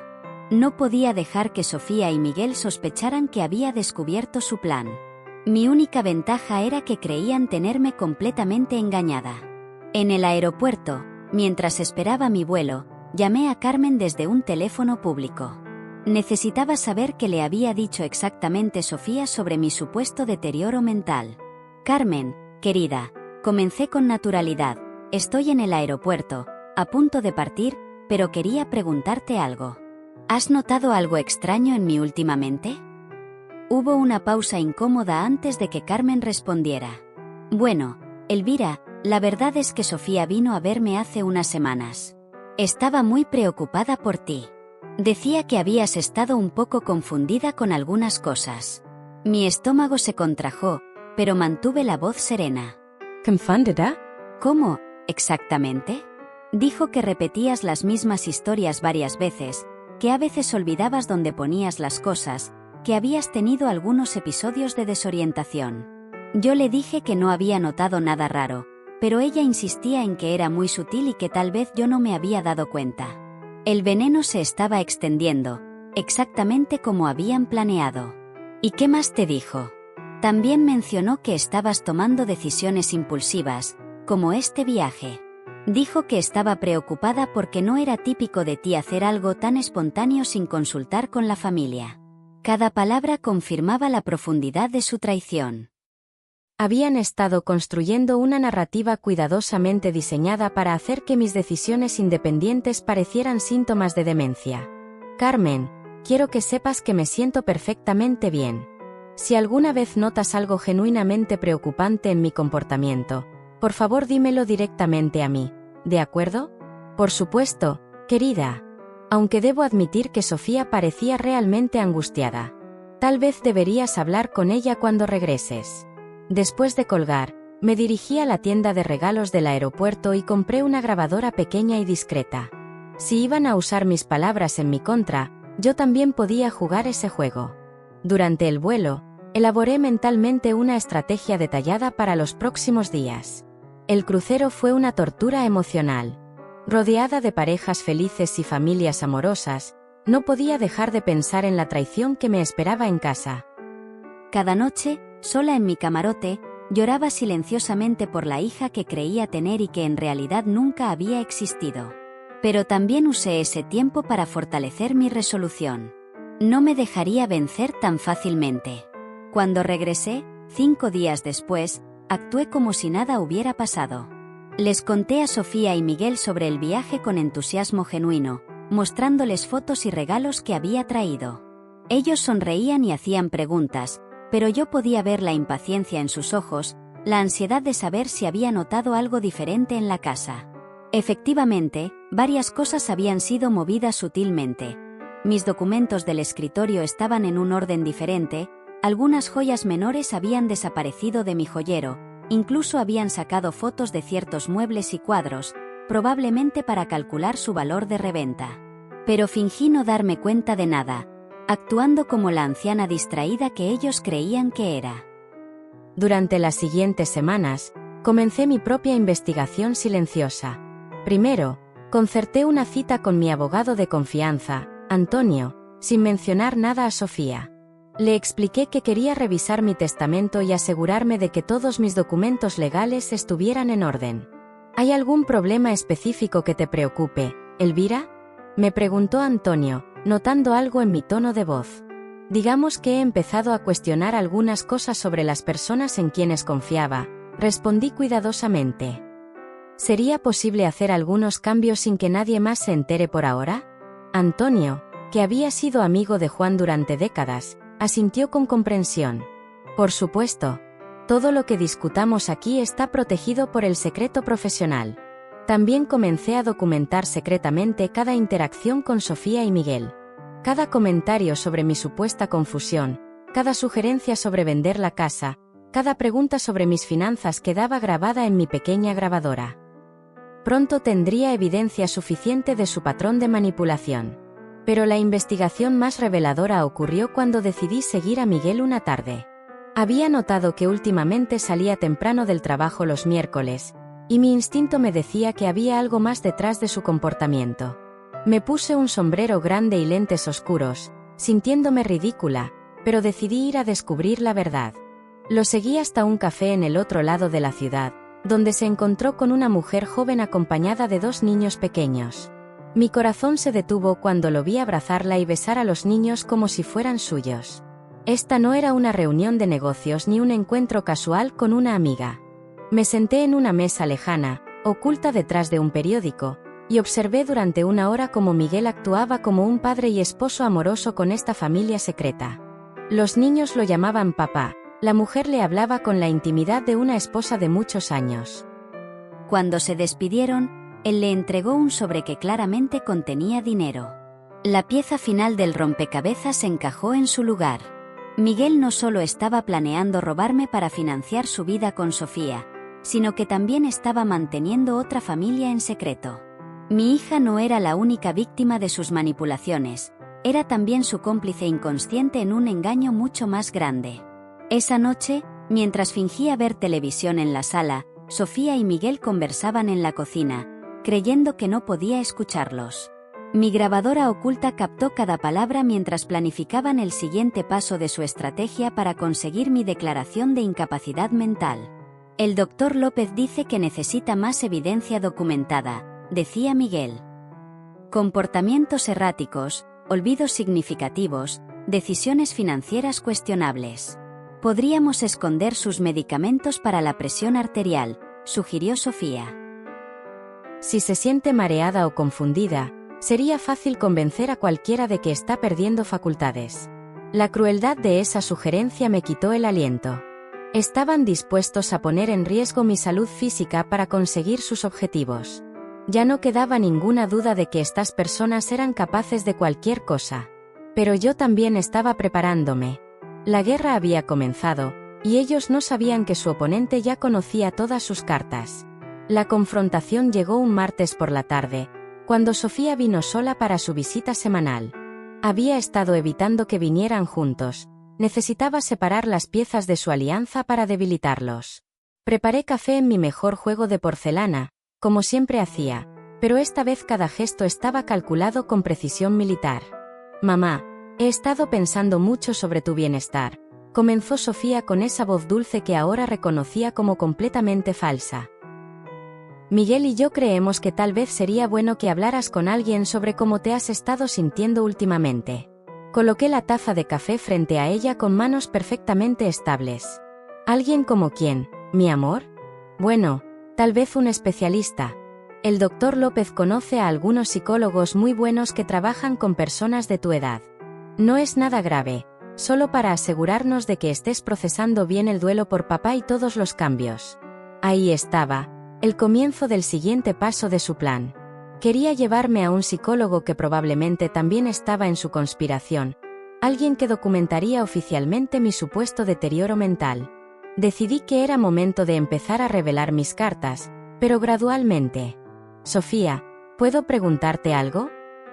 No podía dejar que Sofía y Miguel sospecharan que había descubierto su plan. Mi única ventaja era que creían tenerme completamente engañada. En el aeropuerto, mientras esperaba mi vuelo, llamé a Carmen desde un teléfono público. Necesitaba saber qué le había dicho exactamente Sofía sobre mi supuesto deterioro mental. «Carmen, querida», comencé con naturalidad, «estoy en el aeropuerto, a punto de partir, pero quería preguntarte algo. ¿Has notado algo extraño en mí últimamente?» Hubo una pausa incómoda antes de que Carmen respondiera. «Bueno, Elvira, la verdad es que Sofía vino a verme hace unas semanas. Estaba muy preocupada por ti. Decía que habías estado un poco confundida con algunas cosas». Mi estómago se contrajo, pero mantuve la voz serena. ¿Confundida? ¿Cómo, exactamente? Dijo que repetías las mismas historias varias veces, que a veces olvidabas dónde ponías las cosas, que habías tenido algunos episodios de desorientación. Yo le dije que no había notado nada raro, pero ella insistía en que era muy sutil y que tal vez yo no me había dado cuenta. El veneno se estaba extendiendo, exactamente como habían planeado. ¿Y qué más te dijo? También mencionó que estabas tomando decisiones impulsivas, como este viaje. Dijo que estaba preocupada porque no era típico de ti hacer algo tan espontáneo sin consultar con la familia. Cada palabra confirmaba la profundidad de su traición. Habían estado construyendo una narrativa cuidadosamente diseñada para hacer que mis decisiones independientes parecieran síntomas de demencia. Carmen, quiero que sepas que me siento perfectamente bien. Si alguna vez notas algo genuinamente preocupante en mi comportamiento, por favor dímelo directamente a mí, ¿de acuerdo? Por supuesto, querida. Aunque debo admitir que Sofía parecía realmente angustiada. Tal vez deberías hablar con ella cuando regreses. Después de colgar, me dirigí a la tienda de regalos del aeropuerto y compré una grabadora pequeña y discreta. Si iban a usar mis palabras en mi contra, yo también podía jugar ese juego. Durante el vuelo, elaboré mentalmente una estrategia detallada para los próximos días. El crucero fue una tortura emocional. Rodeada de parejas felices y familias amorosas, no podía dejar de pensar en la traición que me esperaba en casa. Cada noche, sola en mi camarote, lloraba silenciosamente por la hija que creía tener y que en realidad nunca había existido. Pero también usé ese tiempo para fortalecer mi resolución. No me dejaría vencer tan fácilmente. Cuando regresé, 5 días después, actué como si nada hubiera pasado. Les conté a Sofía y Miguel sobre el viaje con entusiasmo genuino, mostrándoles fotos y regalos que había traído. Ellos sonreían y hacían preguntas, pero yo podía ver la impaciencia en sus ojos, la ansiedad de saber si había notado algo diferente en la casa. Efectivamente, varias cosas habían sido movidas sutilmente. Mis documentos del escritorio estaban en un orden diferente, algunas joyas menores habían desaparecido de mi joyero, incluso habían sacado fotos de ciertos muebles y cuadros, probablemente para calcular su valor de reventa. Pero fingí no darme cuenta de nada, actuando como la anciana distraída que ellos creían que era. Durante las siguientes semanas, comencé mi propia investigación silenciosa. Primero, concerté una cita con mi abogado de confianza, Antonio, sin mencionar nada a Sofía. Le expliqué que quería revisar mi testamento y asegurarme de que todos mis documentos legales estuvieran en orden. ¿Hay algún problema específico que te preocupe, Elvira?, me preguntó Antonio, notando algo en mi tono de voz. Digamos que he empezado a cuestionar algunas cosas sobre las personas en quienes confiaba, respondí cuidadosamente. ¿Sería posible hacer algunos cambios sin que nadie más se entere por ahora? Antonio, que había sido amigo de Juan durante décadas, asintió con comprensión. Por supuesto. Todo lo que discutamos aquí está protegido por el secreto profesional. También comencé a documentar secretamente cada interacción con Sofía y Miguel. Cada comentario sobre mi supuesta confusión, cada sugerencia sobre vender la casa, cada pregunta sobre mis finanzas quedaba grabada en mi pequeña grabadora. Pronto tendría evidencia suficiente de su patrón de manipulación. Pero la investigación más reveladora ocurrió cuando decidí seguir a Miguel una tarde. Había notado que últimamente salía temprano del trabajo los miércoles, y mi instinto me decía que había algo más detrás de su comportamiento. Me puse un sombrero grande y lentes oscuros, sintiéndome ridícula, pero decidí ir a descubrir la verdad. Lo seguí hasta un café en el otro lado de la ciudad, donde se encontró con una mujer joven acompañada de 2 niños pequeños. Mi corazón se detuvo cuando lo vi abrazarla y besar a los niños como si fueran suyos. Esta no era una reunión de negocios ni un encuentro casual con una amiga. Me senté en una mesa lejana, oculta detrás de un periódico, y observé durante 1 hora cómo Miguel actuaba como un padre y esposo amoroso con esta familia secreta. Los niños lo llamaban papá, la mujer le hablaba con la intimidad de una esposa de muchos años. Cuando se despidieron, él le entregó un sobre que claramente contenía dinero. La pieza final del rompecabezas encajó en su lugar. Miguel no solo estaba planeando robarme para financiar su vida con Sofía, sino que también estaba manteniendo otra familia en secreto. Mi hija no era la única víctima de sus manipulaciones, era también su cómplice inconsciente en un engaño mucho más grande. Esa noche, mientras fingía ver televisión en la sala, Sofía y Miguel conversaban en la cocina, creyendo que no podía escucharlos. Mi grabadora oculta captó cada palabra mientras planificaban el siguiente paso de su estrategia para conseguir mi declaración de incapacidad mental. El doctor López dice que necesita más evidencia documentada, decía Miguel. Comportamientos erráticos, olvidos significativos, decisiones financieras cuestionables. Podríamos esconder sus medicamentos para la presión arterial, sugirió Sofía. Si se siente mareada o confundida, sería fácil convencer a cualquiera de que está perdiendo facultades. La crueldad de esa sugerencia me quitó el aliento. Estaban dispuestos a poner en riesgo mi salud física para conseguir sus objetivos. Ya no quedaba ninguna duda de que estas personas eran capaces de cualquier cosa. Pero yo también estaba preparándome. La guerra había comenzado, y ellos no sabían que su oponente ya conocía todas sus cartas. La confrontación llegó un martes por la tarde, cuando Sofía vino sola para su visita semanal. Había estado evitando que vinieran juntos, necesitaba separar las piezas de su alianza para debilitarlos. Preparé café en mi mejor juego de porcelana, como siempre hacía, pero esta vez cada gesto estaba calculado con precisión militar. «Mamá, he estado pensando mucho sobre tu bienestar», comenzó Sofía con esa voz dulce que ahora reconocía como completamente falsa. Miguel y yo creemos que tal vez sería bueno que hablaras con alguien sobre cómo te has estado sintiendo últimamente. Coloqué la taza de café frente a ella con manos perfectamente estables. ¿Alguien como quién, mi amor? Bueno, tal vez un especialista. El doctor López conoce a algunos psicólogos muy buenos que trabajan con personas de tu edad. No es nada grave, solo para asegurarnos de que estés procesando bien el duelo por papá y todos los cambios. Ahí estaba, el comienzo del siguiente paso de su plan. Quería llevarme a un psicólogo que probablemente también estaba en su conspiración, alguien que documentaría oficialmente mi supuesto deterioro mental. Decidí que era momento de empezar a revelar mis cartas, pero gradualmente. Sofía, ¿puedo preguntarte algo?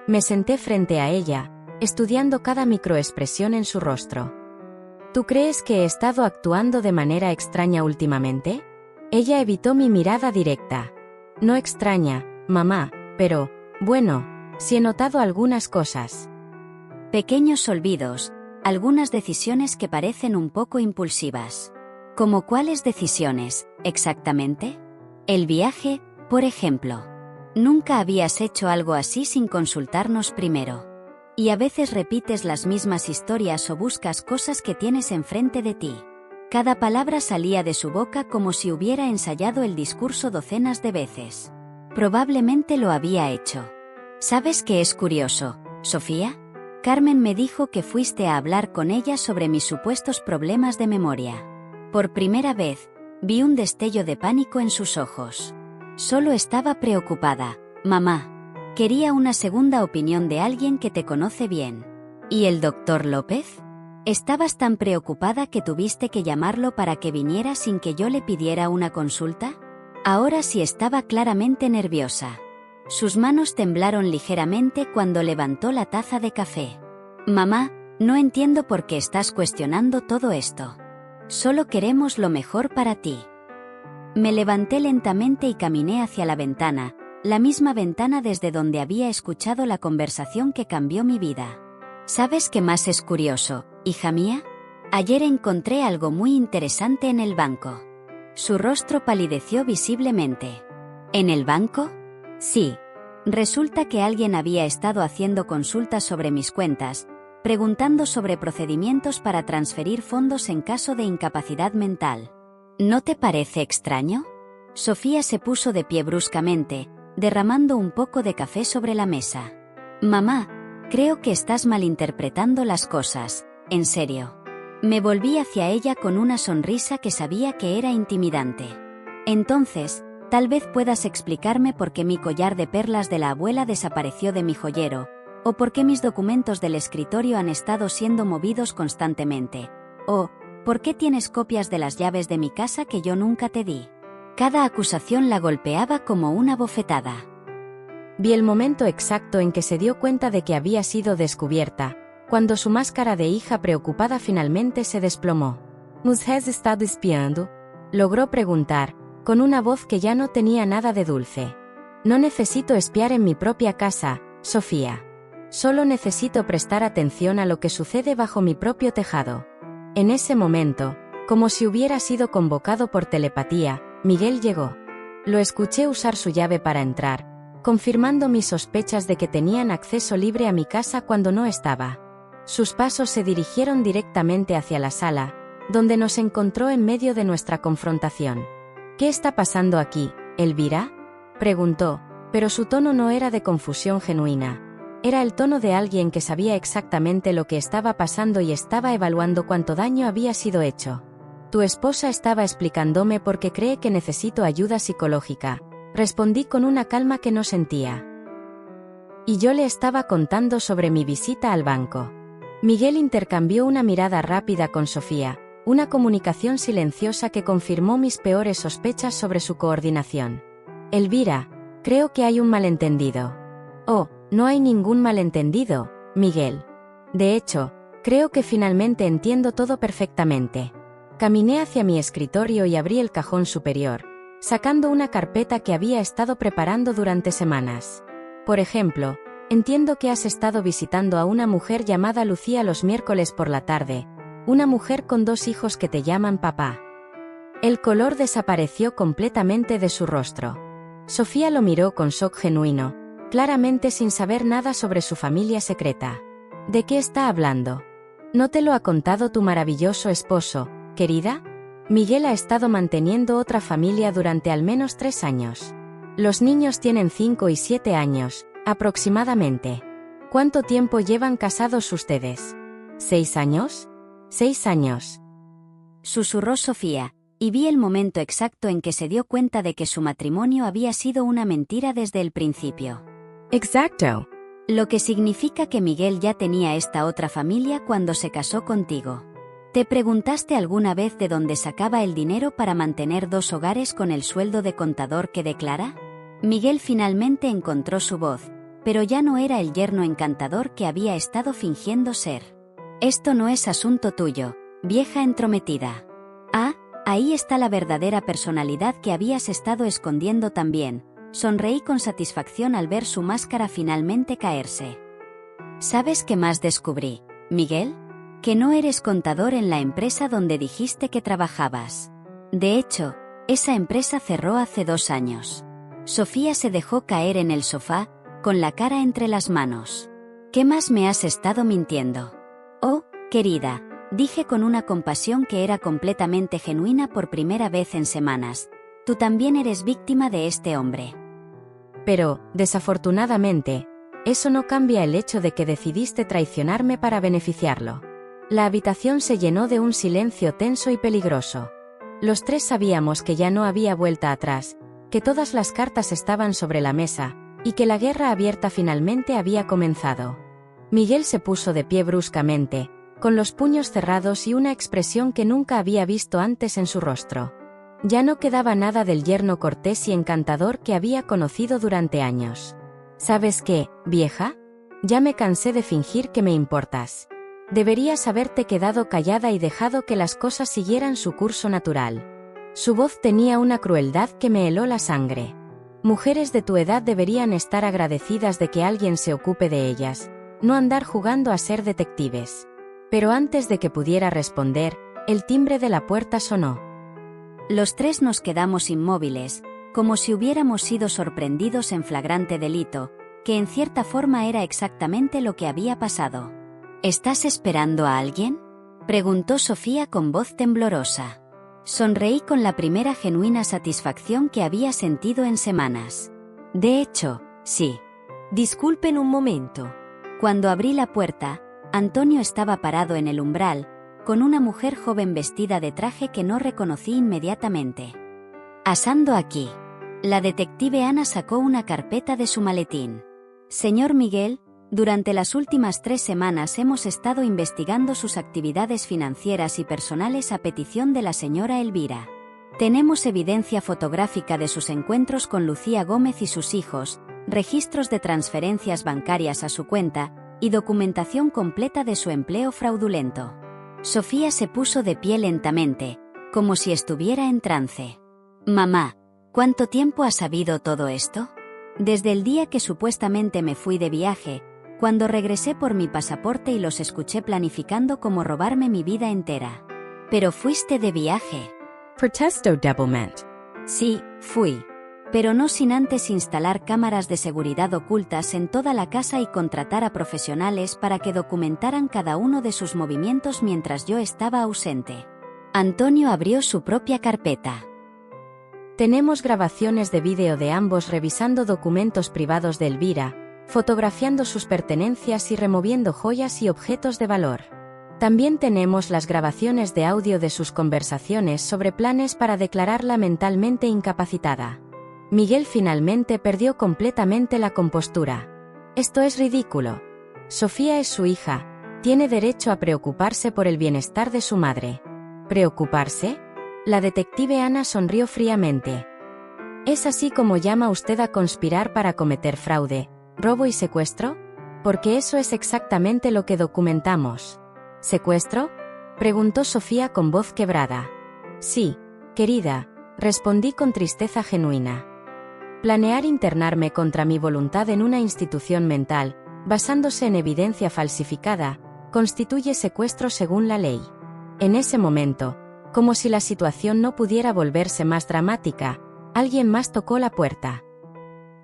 Me senté frente a ella, estudiando cada microexpresión en su rostro. ¿Tú crees que he estado actuando de manera extraña últimamente? Ella evitó mi mirada directa. No extraña, mamá, pero, bueno, sí he notado algunas cosas. Pequeños olvidos, algunas decisiones que parecen un poco impulsivas. ¿Cómo cuáles decisiones, exactamente? El viaje, por ejemplo. Nunca habías hecho algo así sin consultarnos primero. Y a veces repites las mismas historias o buscas cosas que tienes enfrente de ti. Cada palabra salía de su boca como si hubiera ensayado el discurso docenas de veces. Probablemente lo había hecho. ¿Sabes qué es curioso, Sofía? Carmen me dijo que fuiste a hablar con ella sobre mis supuestos problemas de memoria. Por primera vez, vi un destello de pánico en sus ojos. Solo estaba preocupada, mamá. Quería una segunda opinión de alguien que te conoce bien. ¿Y el doctor López? ¿Estabas tan preocupada que tuviste que llamarlo para que viniera sin que yo le pidiera una consulta? Ahora sí estaba claramente nerviosa. Sus manos temblaron ligeramente cuando levantó la taza de café. Mamá, no entiendo por qué estás cuestionando todo esto. Solo queremos lo mejor para ti. Me levanté lentamente y caminé hacia la ventana, la misma ventana desde donde había escuchado la conversación que cambió mi vida. ¿Sabes qué más es curioso, hija mía? Ayer encontré algo muy interesante en el banco. Su rostro palideció visiblemente. ¿En el banco? Sí. Resulta que alguien había estado haciendo consultas sobre mis cuentas, preguntando sobre procedimientos para transferir fondos en caso de incapacidad mental. ¿No te parece extraño? Sofía se puso de pie bruscamente, derramando un poco de café sobre la mesa. Mamá, creo que estás malinterpretando las cosas, en serio. Me volví hacia ella con una sonrisa que sabía que era intimidante. Entonces, tal vez puedas explicarme por qué mi collar de perlas de la abuela desapareció de mi joyero, o por qué mis documentos del escritorio han estado siendo movidos constantemente, o por qué tienes copias de las llaves de mi casa que yo nunca te di. Cada acusación la golpeaba como una bofetada. Vi el momento exacto en que se dio cuenta de que había sido descubierta, cuando su máscara de hija preocupada finalmente se desplomó. ¿Nos has estado espiando? Logró preguntar, con una voz que ya no tenía nada de dulce. No necesito espiar en mi propia casa, Sofía. Solo necesito prestar atención a lo que sucede bajo mi propio tejado. En ese momento, como si hubiera sido convocado por telepatía, Miguel llegó. Lo escuché usar su llave para entrar, confirmando mis sospechas de que tenían acceso libre a mi casa cuando no estaba. Sus pasos se dirigieron directamente hacia la sala, donde nos encontró en medio de nuestra confrontación. ¿Qué está pasando aquí, Elvira? Preguntó, pero su tono no era de confusión genuina. Era el tono de alguien que sabía exactamente lo que estaba pasando y estaba evaluando cuánto daño había sido hecho. Tu esposa estaba explicándome por qué cree que necesito ayuda psicológica, respondí con una calma que no sentía. Y yo le estaba contando sobre mi visita al banco. Miguel intercambió una mirada rápida con Sofía, una comunicación silenciosa que confirmó mis peores sospechas sobre su coordinación. Elvira, creo que hay un malentendido. Oh, no hay ningún malentendido, Miguel. De hecho, creo que finalmente entiendo todo perfectamente. Caminé hacia mi escritorio y abrí el cajón superior, sacando una carpeta que había estado preparando durante semanas. Por ejemplo, entiendo que has estado visitando a una mujer llamada Lucía los miércoles por la tarde, una mujer con 2 hijos que te llaman papá. El color desapareció completamente de su rostro. Sofía lo miró con shock genuino, claramente sin saber nada sobre su familia secreta. ¿De qué está hablando? ¿No te lo ha contado tu maravilloso esposo, querida? Miguel ha estado manteniendo otra familia durante al menos 3 años. Los niños tienen 5 y 7 años, aproximadamente. ¿Cuánto tiempo llevan casados ustedes? ¿6 años? 6 años. Susurró Sofía, y vi el momento exacto en que se dio cuenta de que su matrimonio había sido una mentira desde el principio. Exacto. Lo que significa que Miguel ya tenía esta otra familia cuando se casó contigo. ¿Te preguntaste alguna vez de dónde sacaba el dinero para mantener 2 hogares con el sueldo de contador que declara? Miguel finalmente encontró su voz, pero ya no era el yerno encantador que había estado fingiendo ser. Esto no es asunto tuyo, vieja entrometida. Ah, ahí está la verdadera personalidad que habías estado escondiendo también. Sonreí con satisfacción al ver su máscara finalmente caerse. ¿Sabes qué más descubrí, Miguel? Que no eres contador en la empresa donde dijiste que trabajabas. De hecho, esa empresa cerró hace 2 años. Sofía se dejó caer en el sofá, con la cara entre las manos. ¿Qué más me has estado mintiendo? Oh, querida, dije con una compasión que era completamente genuina por primera vez en semanas. Tú también eres víctima de este hombre. Pero, desafortunadamente, eso no cambia el hecho de que decidiste traicionarme para beneficiarlo. La habitación se llenó de un silencio tenso y peligroso. Los 3 sabíamos que ya no había vuelta atrás, que todas las cartas estaban sobre la mesa, y que la guerra abierta finalmente había comenzado. Miguel se puso de pie bruscamente, con los puños cerrados y una expresión que nunca había visto antes en su rostro. Ya no quedaba nada del yerno cortés y encantador que había conocido durante años. ¿Sabes qué, vieja? Ya me cansé de fingir que me importas. Deberías haberte quedado callada y dejado que las cosas siguieran su curso natural. Su voz tenía una crueldad que me heló la sangre. Mujeres de tu edad deberían estar agradecidas de que alguien se ocupe de ellas, no andar jugando a ser detectives. Pero antes de que pudiera responder, el timbre de la puerta sonó. Los 3 nos quedamos inmóviles, como si hubiéramos sido sorprendidos en flagrante delito, que en cierta forma era exactamente lo que había pasado. ¿Estás esperando a alguien?, preguntó Sofía con voz temblorosa. Sonreí con la primera genuina satisfacción que había sentido en semanas. De hecho, sí. Disculpen un momento. Cuando abrí la puerta, Antonio estaba parado en el umbral, con una mujer joven vestida de traje que no reconocí inmediatamente. Asando aquí. La detective Ana sacó una carpeta de su maletín. Señor Miguel, durante las últimas 3 semanas hemos estado investigando sus actividades financieras y personales a petición de la señora Elvira. Tenemos evidencia fotográfica de sus encuentros con Lucía Gómez y sus hijos, registros de transferencias bancarias a su cuenta, y documentación completa de su empleo fraudulento. Sofía se puso de pie lentamente, como si estuviera en trance. Mamá, ¿cuánto tiempo has sabido todo esto? Desde el día que supuestamente me fui de viaje, cuando regresé por mi pasaporte y los escuché planificando cómo robarme mi vida entera. Pero fuiste de viaje. Protesto doublement. Sí, fui. Pero no sin antes instalar cámaras de seguridad ocultas en toda la casa y contratar a profesionales para que documentaran cada uno de sus movimientos mientras yo estaba ausente. Antonio abrió su propia carpeta. Tenemos grabaciones de vídeo de ambos revisando documentos privados de Elvira, fotografiando sus pertenencias y removiendo joyas y objetos de valor. También tenemos las grabaciones de audio de sus conversaciones sobre planes para declararla mentalmente incapacitada. Miguel finalmente perdió completamente la compostura. Esto es ridículo. Sofía es su hija, tiene derecho a preocuparse por el bienestar de su madre. ¿Preocuparse? La detective Ana sonrió fríamente. ¿Es así como llama usted a conspirar para cometer fraude, robo y secuestro? Porque eso es exactamente lo que documentamos. ¿Secuestro?, preguntó Sofía con voz quebrada. Sí, querida, respondí con tristeza genuina. Planear internarme contra mi voluntad en una institución mental, basándose en evidencia falsificada, constituye secuestro según la ley. En ese momento, como si la situación no pudiera volverse más dramática, alguien más tocó la puerta.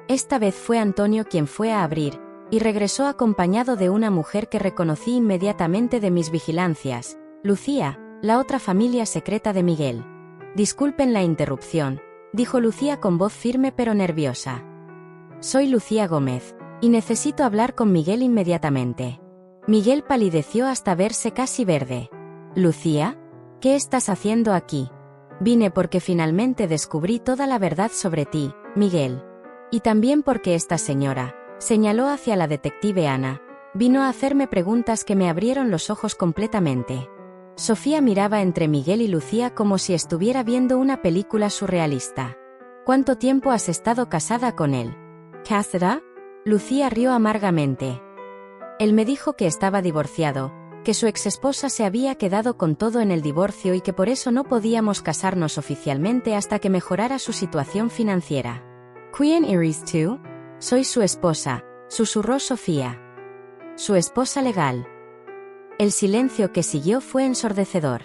Esta vez fue Antonio quien fue a abrir, y regresó acompañado de una mujer que reconocí inmediatamente de mis vigilancias, Lucía, la otra familia secreta de Miguel. Disculpen la interrupción, dijo Lucía con voz firme pero nerviosa. Soy Lucía Gómez, y necesito hablar con Miguel inmediatamente. Miguel palideció hasta verse casi verde. Lucía, ¿qué estás haciendo aquí? Vine porque finalmente descubrí toda la verdad sobre ti, Miguel. Y también porque esta señora, señaló hacia la detective Ana, vino a hacerme preguntas que me abrieron los ojos completamente. Sofía miraba entre Miguel y Lucía como si estuviera viendo una película surrealista. ¿Cuánto tiempo has estado casada con él? ¿Casada? Lucía rió amargamente. Él me dijo que estaba divorciado, que su exesposa se había quedado con todo en el divorcio y que por eso no podíamos casarnos oficialmente hasta que mejorara su situación financiera. ¿Quién eres tú? Soy su esposa, susurró Sofía. Su esposa legal. El silencio que siguió fue ensordecedor.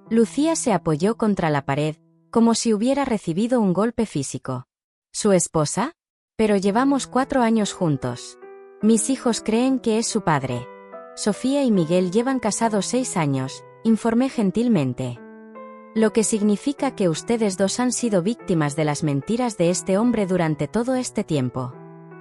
Lucía se apoyó contra la pared, como si hubiera recibido un golpe físico. ¿Su esposa? Pero llevamos 4 años juntos. Mis hijos creen que es su padre. Sofía y Miguel llevan casados 6 años, informé gentilmente. Lo que significa que ustedes dos han sido víctimas de las mentiras de este hombre durante todo este tiempo.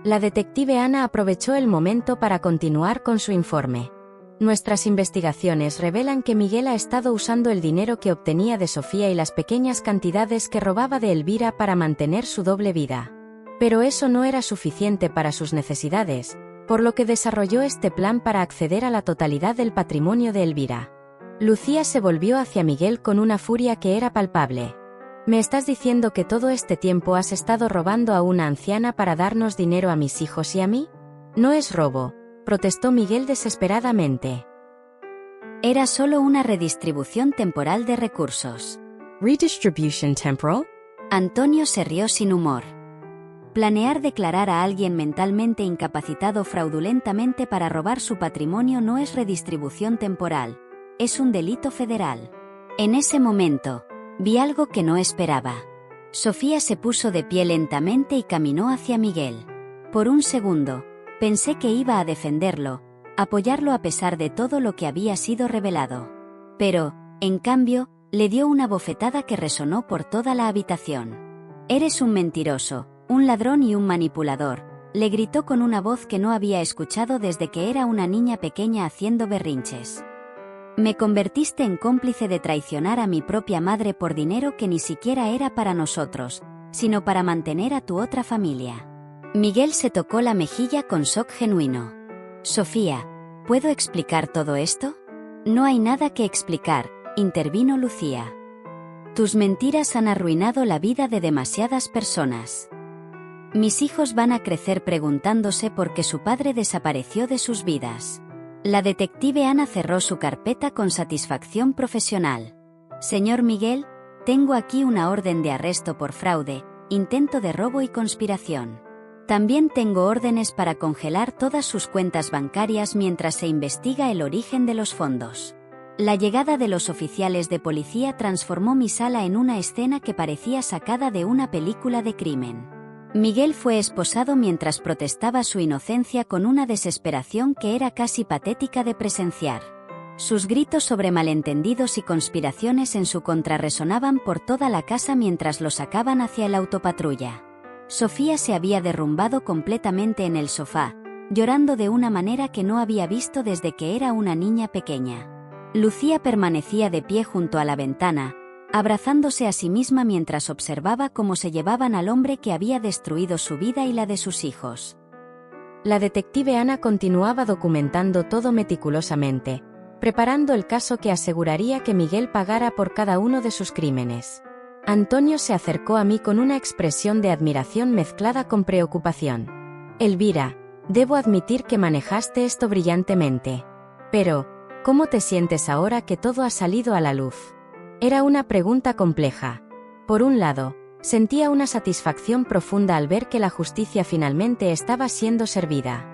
La detective Ana aprovechó el momento para continuar con su informe. Nuestras investigaciones revelan que Miguel ha estado usando el dinero que obtenía de Sofía y las pequeñas cantidades que robaba de Elvira para mantener su doble vida. Pero eso no era suficiente para sus necesidades, por lo que desarrolló este plan para acceder a la totalidad del patrimonio de Elvira. Lucía se volvió hacia Miguel con una furia que era palpable. ¿Me estás diciendo que todo este tiempo has estado robando a una anciana para darnos dinero a mis hijos y a mí? No es robo, protestó Miguel desesperadamente. Era solo una redistribución temporal de recursos. ¿Redistribution temporal? Antonio se rió sin humor. Planear declarar a alguien mentalmente incapacitado fraudulentamente para robar su patrimonio no es redistribución temporal, es un delito federal. En ese momento, vi algo que no esperaba. Sofía se puso de pie lentamente y caminó hacia Miguel. Por un segundo, pensé que iba a defenderlo, apoyarlo a pesar de todo lo que había sido revelado. Pero, en cambio, le dio una bofetada que resonó por toda la habitación. «Eres un mentiroso, un ladrón y un manipulador», le gritó con una voz que no había escuchado desde que era una niña pequeña haciendo berrinches. «Me convertiste en cómplice de traicionar a mi propia madre por dinero que ni siquiera era para nosotros, sino para mantener a tu otra familia». Miguel se tocó la mejilla con shock genuino. «Sofía, ¿puedo explicar todo esto?» «No hay nada que explicar», intervino Lucía. «Tus mentiras han arruinado la vida de demasiadas personas. Mis hijos van a crecer preguntándose por qué su padre desapareció de sus vidas». La detective Ana cerró su carpeta con satisfacción profesional. «Señor Miguel, tengo aquí una orden de arresto por fraude, intento de robo y conspiración. También tengo órdenes para congelar todas sus cuentas bancarias mientras se investiga el origen de los fondos». La llegada de los oficiales de policía transformó mi sala en una escena que parecía sacada de una película de crimen. Miguel fue esposado mientras protestaba su inocencia con una desesperación que era casi patética de presenciar. Sus gritos sobre malentendidos y conspiraciones en su contra resonaban por toda la casa mientras lo sacaban hacia el autopatrulla. Sofía se había derrumbado completamente en el sofá, llorando de una manera que no había visto desde que era una niña pequeña. Lucía permanecía de pie junto a la ventana, abrazándose a sí misma mientras observaba cómo se llevaban al hombre que había destruido su vida y la de sus hijos. La detective Ana continuaba documentando todo meticulosamente, preparando el caso que aseguraría que Miguel pagara por cada uno de sus crímenes. Antonio se acercó a mí con una expresión de admiración mezclada con preocupación. «Elvira, debo admitir que manejaste esto brillantemente. Pero, ¿cómo te sientes ahora que todo ha salido a la luz?» Era una pregunta compleja. Por un lado, sentía una satisfacción profunda al ver que la justicia finalmente estaba siendo servida.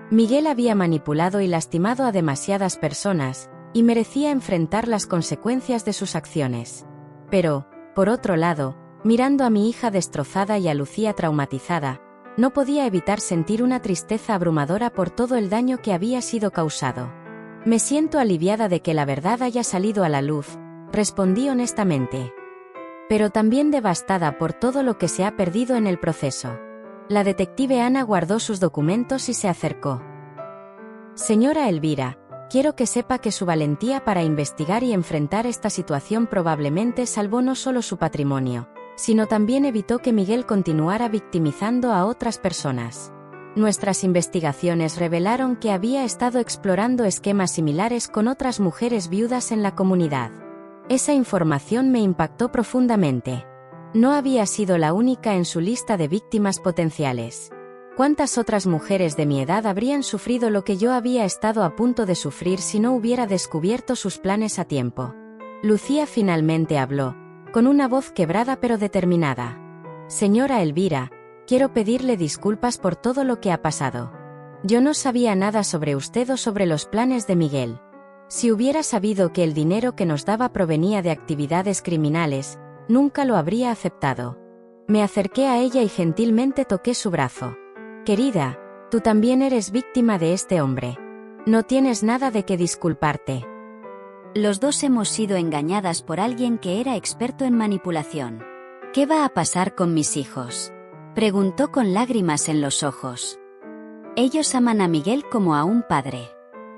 Miguel había manipulado y lastimado a demasiadas personas, y merecía enfrentar las consecuencias de sus acciones. Pero, por otro lado, mirando a mi hija destrozada y a Lucía traumatizada, No podía evitar sentir una tristeza abrumadora por todo el daño que había sido causado. Me siento aliviada de que la verdad haya salido a la luz, respondí honestamente. Pero también devastada por todo lo que se ha perdido en el proceso. La detective Ana guardó sus documentos y se acercó. Señora Elvira, quiero que sepa que su valentía para investigar y enfrentar esta situación probablemente salvó no solo su patrimonio, sino también evitó que Miguel continuara victimizando a otras personas. Nuestras investigaciones revelaron que había estado explorando esquemas similares con otras mujeres viudas en la comunidad. Esa información me impactó profundamente. No había sido la única en su lista de víctimas potenciales. ¿Cuántas otras mujeres de mi edad habrían sufrido lo que yo había estado a punto de sufrir si no hubiera descubierto sus planes a tiempo? Lucía finalmente habló, con una voz quebrada pero determinada. Señora Elvira, quiero pedirle disculpas por todo lo que ha pasado. Yo no sabía nada sobre usted o sobre los planes de Miguel. Si hubiera sabido que el dinero que nos daba provenía de actividades criminales, nunca lo habría aceptado. Me acerqué a ella y gentilmente toqué su brazo. Querida, tú también eres víctima de este hombre. No tienes nada de qué disculparte. Los dos hemos sido engañadas por alguien que era experto en manipulación. ¿Qué va a pasar con mis hijos?, preguntó con lágrimas en los ojos. Ellos aman a Miguel como a un padre.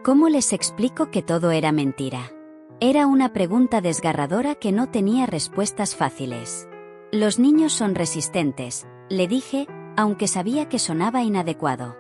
¿Cómo les explico que todo era mentira? Era una pregunta desgarradora que no tenía respuestas fáciles. Los niños son resistentes, le dije, aunque sabía que sonaba inadecuado.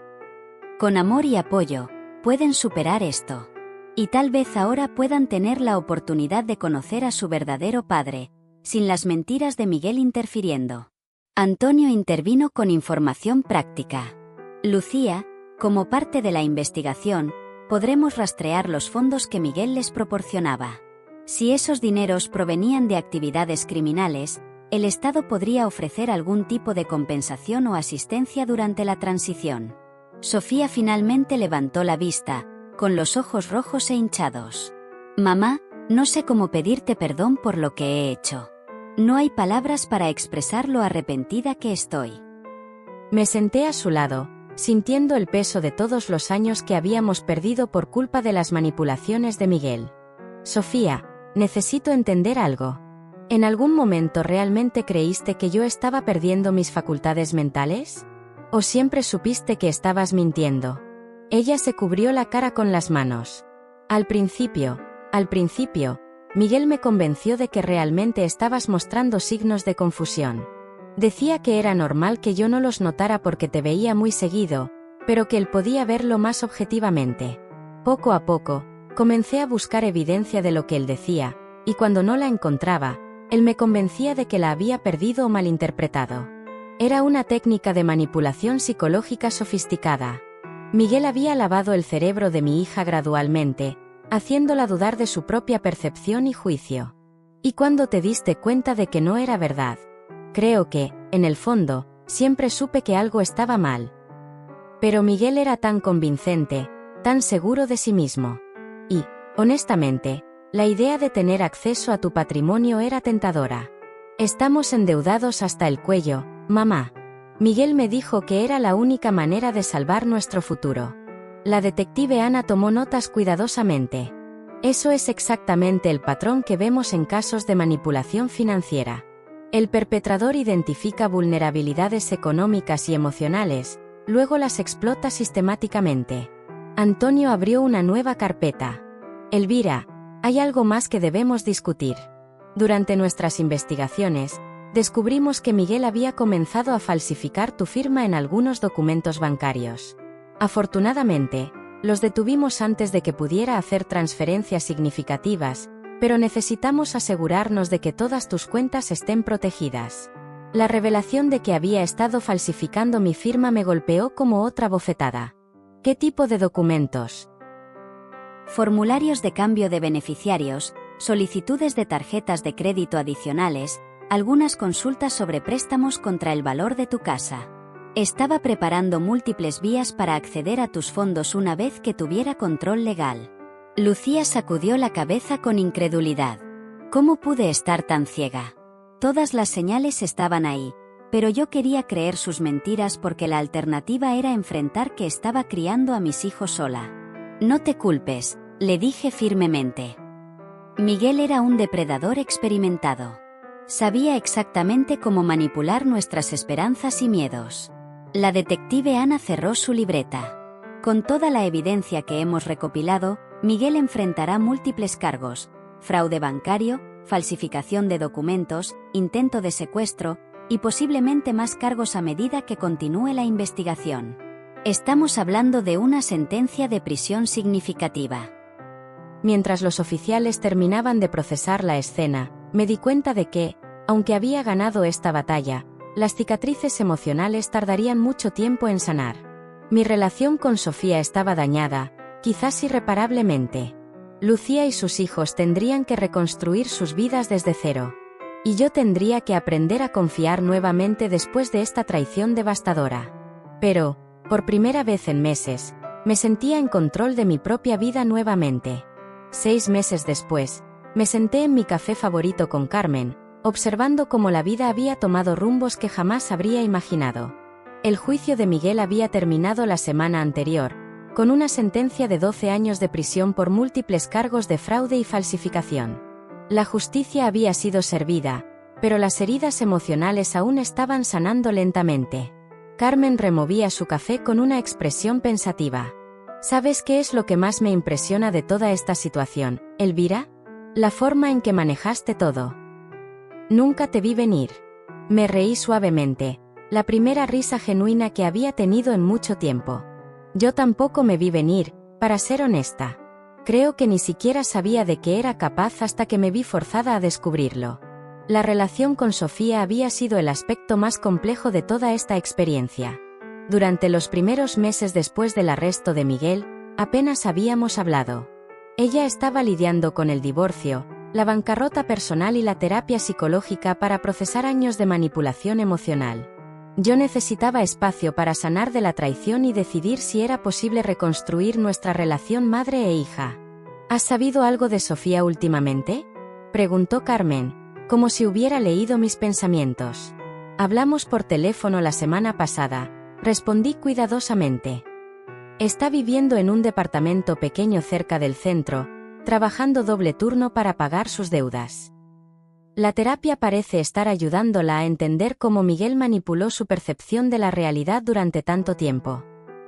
Con amor y apoyo, pueden superar esto. Y tal vez ahora puedan tener la oportunidad de conocer a su verdadero padre, sin las mentiras de Miguel interfiriendo. Antonio intervino con información práctica. Lucía, como parte de la investigación, podremos rastrear los fondos que Miguel les proporcionaba. Si esos dineros provenían de actividades criminales, el Estado podría ofrecer algún tipo de compensación o asistencia durante la transición. Sofía finalmente levantó la vista, con los ojos rojos e hinchados. Mamá, no sé cómo pedirte perdón por lo que he hecho. No hay palabras para expresar lo arrepentida que estoy. Me senté a su lado, sintiendo el peso de todos los años que habíamos perdido por culpa de las manipulaciones de Miguel. Sofía, necesito entender algo. ¿En algún momento realmente creíste que yo estaba perdiendo mis facultades mentales? ¿O siempre supiste que estabas mintiendo? Ella se cubrió la cara con las manos. Al principio, Miguel me convenció de que realmente estabas mostrando signos de confusión. Decía que era normal que yo no los notara porque te veía muy seguido, pero que él podía verlo más objetivamente. Poco a poco, comencé a buscar evidencia de lo que él decía, y cuando no la encontraba, él me convencía de que la había perdido o malinterpretado. Era una técnica de manipulación psicológica sofisticada. Miguel había lavado el cerebro de mi hija gradualmente, haciéndola dudar de su propia percepción y juicio. ¿Y cuando te diste cuenta de que no era verdad? Creo que, en el fondo, siempre supe que algo estaba mal. Pero Miguel era tan convincente, tan seguro de sí mismo. Y, honestamente, la idea de tener acceso a tu patrimonio era tentadora. Estamos endeudados hasta el cuello, mamá. Miguel me dijo que era la única manera de salvar nuestro futuro. La detective Ana tomó notas cuidadosamente. Eso es exactamente el patrón que vemos en casos de manipulación financiera. El perpetrador identifica vulnerabilidades económicas y emocionales, luego las explota sistemáticamente. Antonio abrió una nueva carpeta. Elvira, hay algo más que debemos discutir. Durante nuestras investigaciones, descubrimos que Miguel había comenzado a falsificar tu firma en algunos documentos bancarios. Afortunadamente, los detuvimos antes de que pudiera hacer transferencias significativas, pero necesitamos asegurarnos de que todas tus cuentas estén protegidas. La revelación de que había estado falsificando mi firma me golpeó como otra bofetada. ¿Qué tipo de documentos? Formularios de cambio de beneficiarios, solicitudes de tarjetas de crédito adicionales, algunas consultas sobre préstamos contra el valor de tu casa. Estaba preparando múltiples vías para acceder a tus fondos una vez que tuviera control legal. Lucía sacudió la cabeza con incredulidad. ¿Cómo pude estar tan ciega? Todas las señales estaban ahí, Pero yo quería creer sus mentiras porque la alternativa era enfrentar que estaba criando a mis hijos sola. No te culpes, le dije firmemente. Miguel era un depredador experimentado. Sabía exactamente cómo manipular nuestras esperanzas y miedos. La detective Ana cerró su libreta. Con toda la evidencia que hemos recopilado, Miguel enfrentará múltiples cargos: fraude bancario, falsificación de documentos, intento de secuestro, y posiblemente más cargos a medida que continúe la investigación. Estamos hablando de una sentencia de prisión significativa. Mientras los oficiales terminaban de procesar la escena, me di cuenta de que, aunque había ganado esta batalla, las cicatrices emocionales tardarían mucho tiempo en sanar. Mi relación con Sofía estaba dañada, quizás irreparablemente. Lucía y sus hijos tendrían que reconstruir sus vidas desde cero. Y yo tendría que aprender a confiar nuevamente después de esta traición devastadora. Pero, por primera vez en meses, me sentía en control de mi propia vida nuevamente. 6 meses después, me senté en mi café favorito con Carmen, observando cómo la vida había tomado rumbos que jamás habría imaginado. El juicio de Miguel había terminado la semana anterior, con una sentencia de 12 años de prisión por múltiples cargos de fraude y falsificación. La justicia había sido servida, pero las heridas emocionales aún estaban sanando lentamente. Carmen removía su café con una expresión pensativa. ¿Sabes qué es lo que más me impresiona de toda esta situación, Elvira? La forma en que manejaste todo. Nunca te vi venir. Me reí suavemente, la primera risa genuina que había tenido en mucho tiempo. Yo tampoco me vi venir, para ser honesta. Creo que ni siquiera sabía de qué era capaz hasta que me vi forzada a descubrirlo. La relación con Sofía había sido el aspecto más complejo de toda esta experiencia. Durante los primeros meses después del arresto de Miguel, apenas habíamos hablado. Ella estaba lidiando con el divorcio, la bancarrota personal y la terapia psicológica para procesar años de manipulación emocional. Yo necesitaba espacio para sanar de la traición y decidir si era posible reconstruir nuestra relación madre e hija. ¿Has sabido algo de Sofía últimamente?, preguntó Carmen, como si hubiera leído mis pensamientos. Hablamos por teléfono la semana pasada, respondí cuidadosamente. Está viviendo en un departamento pequeño cerca del centro, trabajando doble turno para pagar sus deudas. La terapia parece estar ayudándola a entender cómo Miguel manipuló su percepción de la realidad durante tanto tiempo.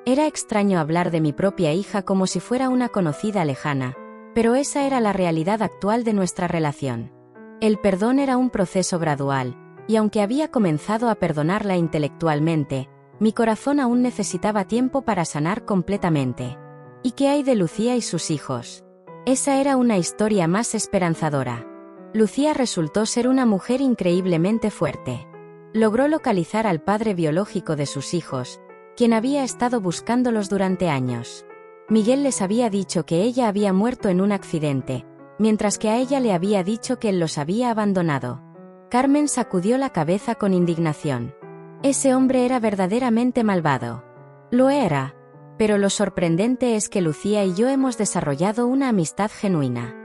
Era extraño hablar de mi propia hija como si fuera una conocida lejana, pero esa era la realidad actual de nuestra relación. El perdón era un proceso gradual, y aunque había comenzado a perdonarla intelectualmente, mi corazón aún necesitaba tiempo para sanar completamente. ¿Y qué hay de Lucía y sus hijos? Esa era una historia más esperanzadora. Lucía resultó ser una mujer increíblemente fuerte. Logró localizar al padre biológico de sus hijos, quien había estado buscándolos durante años. Miguel les había dicho que ella había muerto en un accidente, mientras que a ella le había dicho que él los había abandonado. Carmen sacudió la cabeza con indignación. Ese hombre era verdaderamente malvado. Lo era. Pero lo sorprendente es que Lucía y yo hemos desarrollado una amistad genuina.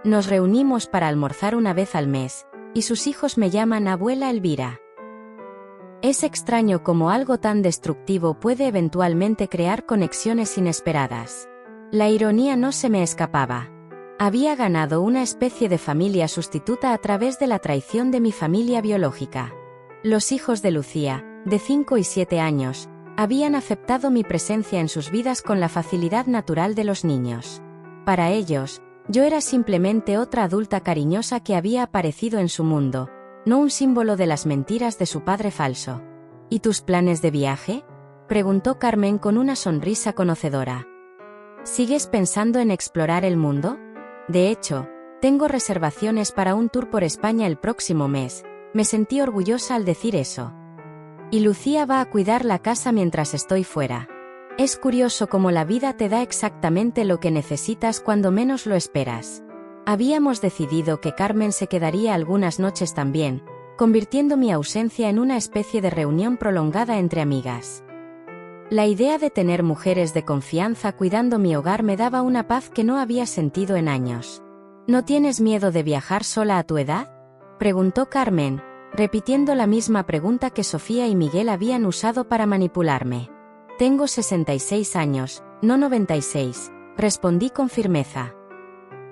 Nos reunimos para almorzar una vez al mes, y sus hijos me llaman abuela Elvira. Es extraño cómo algo tan destructivo puede eventualmente crear conexiones inesperadas. La ironía no se me escapaba. Había ganado una especie de familia sustituta a través de la traición de mi familia biológica. Los hijos de Lucía, de 5 y 7 años, habían aceptado mi presencia en sus vidas con la facilidad natural de los niños. Para ellos, yo era simplemente otra adulta cariñosa que había aparecido en su mundo, no un símbolo de las mentiras de su padre falso. ¿Y tus planes de viaje?, preguntó Carmen con una sonrisa conocedora. ¿Sigues pensando en explorar el mundo? De hecho, tengo reservaciones para un tour por España el próximo mes. Me sentí orgullosa al decir eso. Y Lucía va a cuidar la casa mientras estoy fuera. Es curioso cómo la vida te da exactamente lo que necesitas cuando menos lo esperas. Habíamos decidido que Carmen se quedaría algunas noches también, convirtiendo mi ausencia en una especie de reunión prolongada entre amigas. La idea de tener mujeres de confianza cuidando mi hogar me daba una paz que no había sentido en años. ¿No tienes miedo de viajar sola a tu edad?, preguntó Carmen, repitiendo la misma pregunta que Sofía y Miguel habían usado para manipularme. Tengo 66 años, no 96, respondí con firmeza.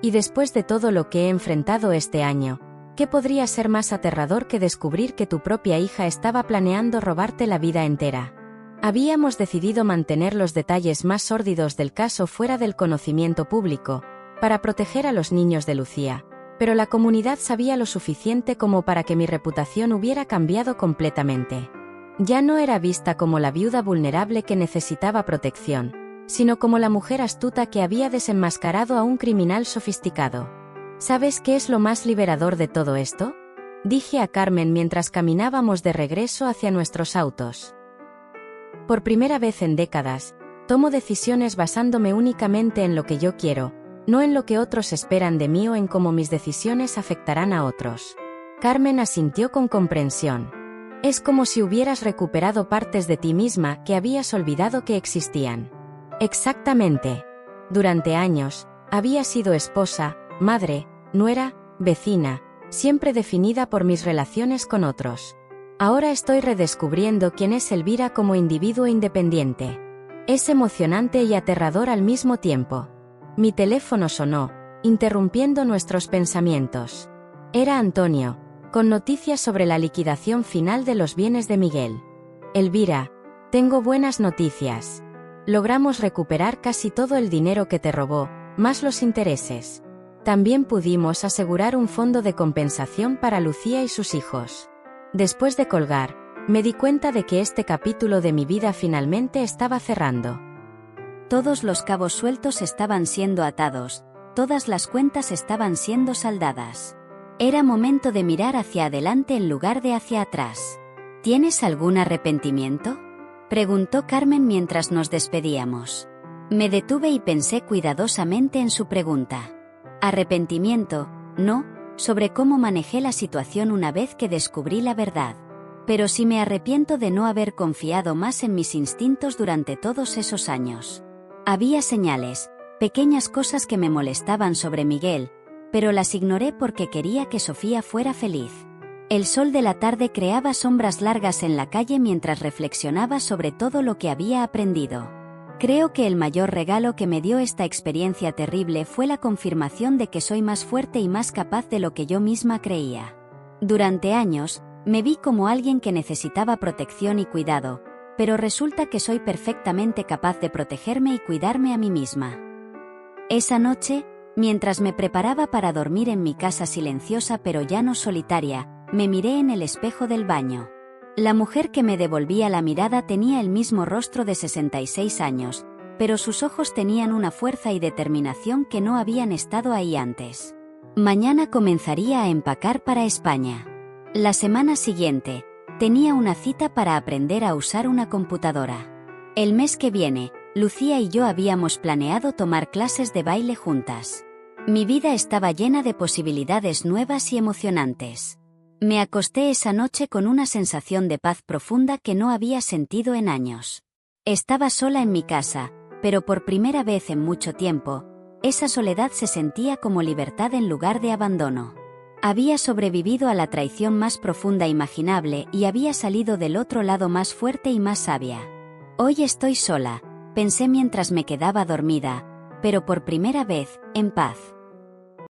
Y después de todo lo que he enfrentado este año, ¿qué podría ser más aterrador que descubrir que tu propia hija estaba planeando robarte la vida entera? Habíamos decidido mantener los detalles más sórdidos del caso fuera del conocimiento público, para proteger a los niños de Lucía, pero la comunidad sabía lo suficiente como para que mi reputación hubiera cambiado completamente. Ya no era vista como la viuda vulnerable que necesitaba protección, sino como la mujer astuta que había desenmascarado a un criminal sofisticado. ¿Sabes qué es lo más liberador de todo esto?, dije a Carmen mientras caminábamos de regreso hacia nuestros autos. Por primera vez en décadas, tomo decisiones basándome únicamente en lo que yo quiero, no en lo que otros esperan de mí o en cómo mis decisiones afectarán a otros. Carmen asintió con comprensión. Es como si hubieras recuperado partes de ti misma que habías olvidado que existían. Exactamente. Durante años, había sido esposa, madre, nuera, vecina, siempre definida por mis relaciones con otros. Ahora estoy redescubriendo quién es Elvira como individuo independiente. Es emocionante y aterrador al mismo tiempo. Mi teléfono sonó, interrumpiendo nuestros pensamientos. Era Antonio, con noticias sobre la liquidación final de los bienes de Miguel. Elvira, tengo buenas noticias. Logramos recuperar casi todo el dinero que te robó, más los intereses. También pudimos asegurar un fondo de compensación para Lucía y sus hijos. Después de colgar, me di cuenta de que este capítulo de mi vida finalmente estaba cerrando. Todos los cabos sueltos estaban siendo atados, todas las cuentas estaban siendo saldadas. Era momento de mirar hacia adelante en lugar de hacia atrás. ¿Tienes algún arrepentimiento?, preguntó Carmen mientras nos despedíamos. Me detuve y pensé cuidadosamente en su pregunta. Arrepentimiento, no, sobre cómo manejé la situación una vez que descubrí la verdad. Pero sí me arrepiento de no haber confiado más en mis instintos durante todos esos años. Había señales, pequeñas cosas que me molestaban sobre Miguel, pero las ignoré porque quería que Sofía fuera feliz. El sol de la tarde creaba sombras largas en la calle mientras reflexionaba sobre todo lo que había aprendido. Creo que el mayor regalo que me dio esta experiencia terrible fue la confirmación de que soy más fuerte y más capaz de lo que yo misma creía. Durante años, me vi como alguien que necesitaba protección y cuidado, pero resulta que soy perfectamente capaz de protegerme y cuidarme a mí misma. Esa noche, mientras me preparaba para dormir en mi casa silenciosa pero ya no solitaria, me miré en el espejo del baño. La mujer que me devolvía la mirada tenía el mismo rostro de 66 años, pero sus ojos tenían una fuerza y determinación que no habían estado ahí antes. Mañana comenzaría a empacar para España. La semana siguiente, tenía una cita para aprender a usar una computadora. El mes que viene, Lucía y yo habíamos planeado tomar clases de baile juntas. Mi vida estaba llena de posibilidades nuevas y emocionantes. Me acosté esa noche con una sensación de paz profunda que no había sentido en años. Estaba sola en mi casa, pero por primera vez en mucho tiempo, esa soledad se sentía como libertad en lugar de abandono. Había sobrevivido a la traición más profunda imaginable y había salido del otro lado más fuerte y más sabia. Hoy estoy sola, pensé mientras me quedaba dormida, pero por primera vez, en paz.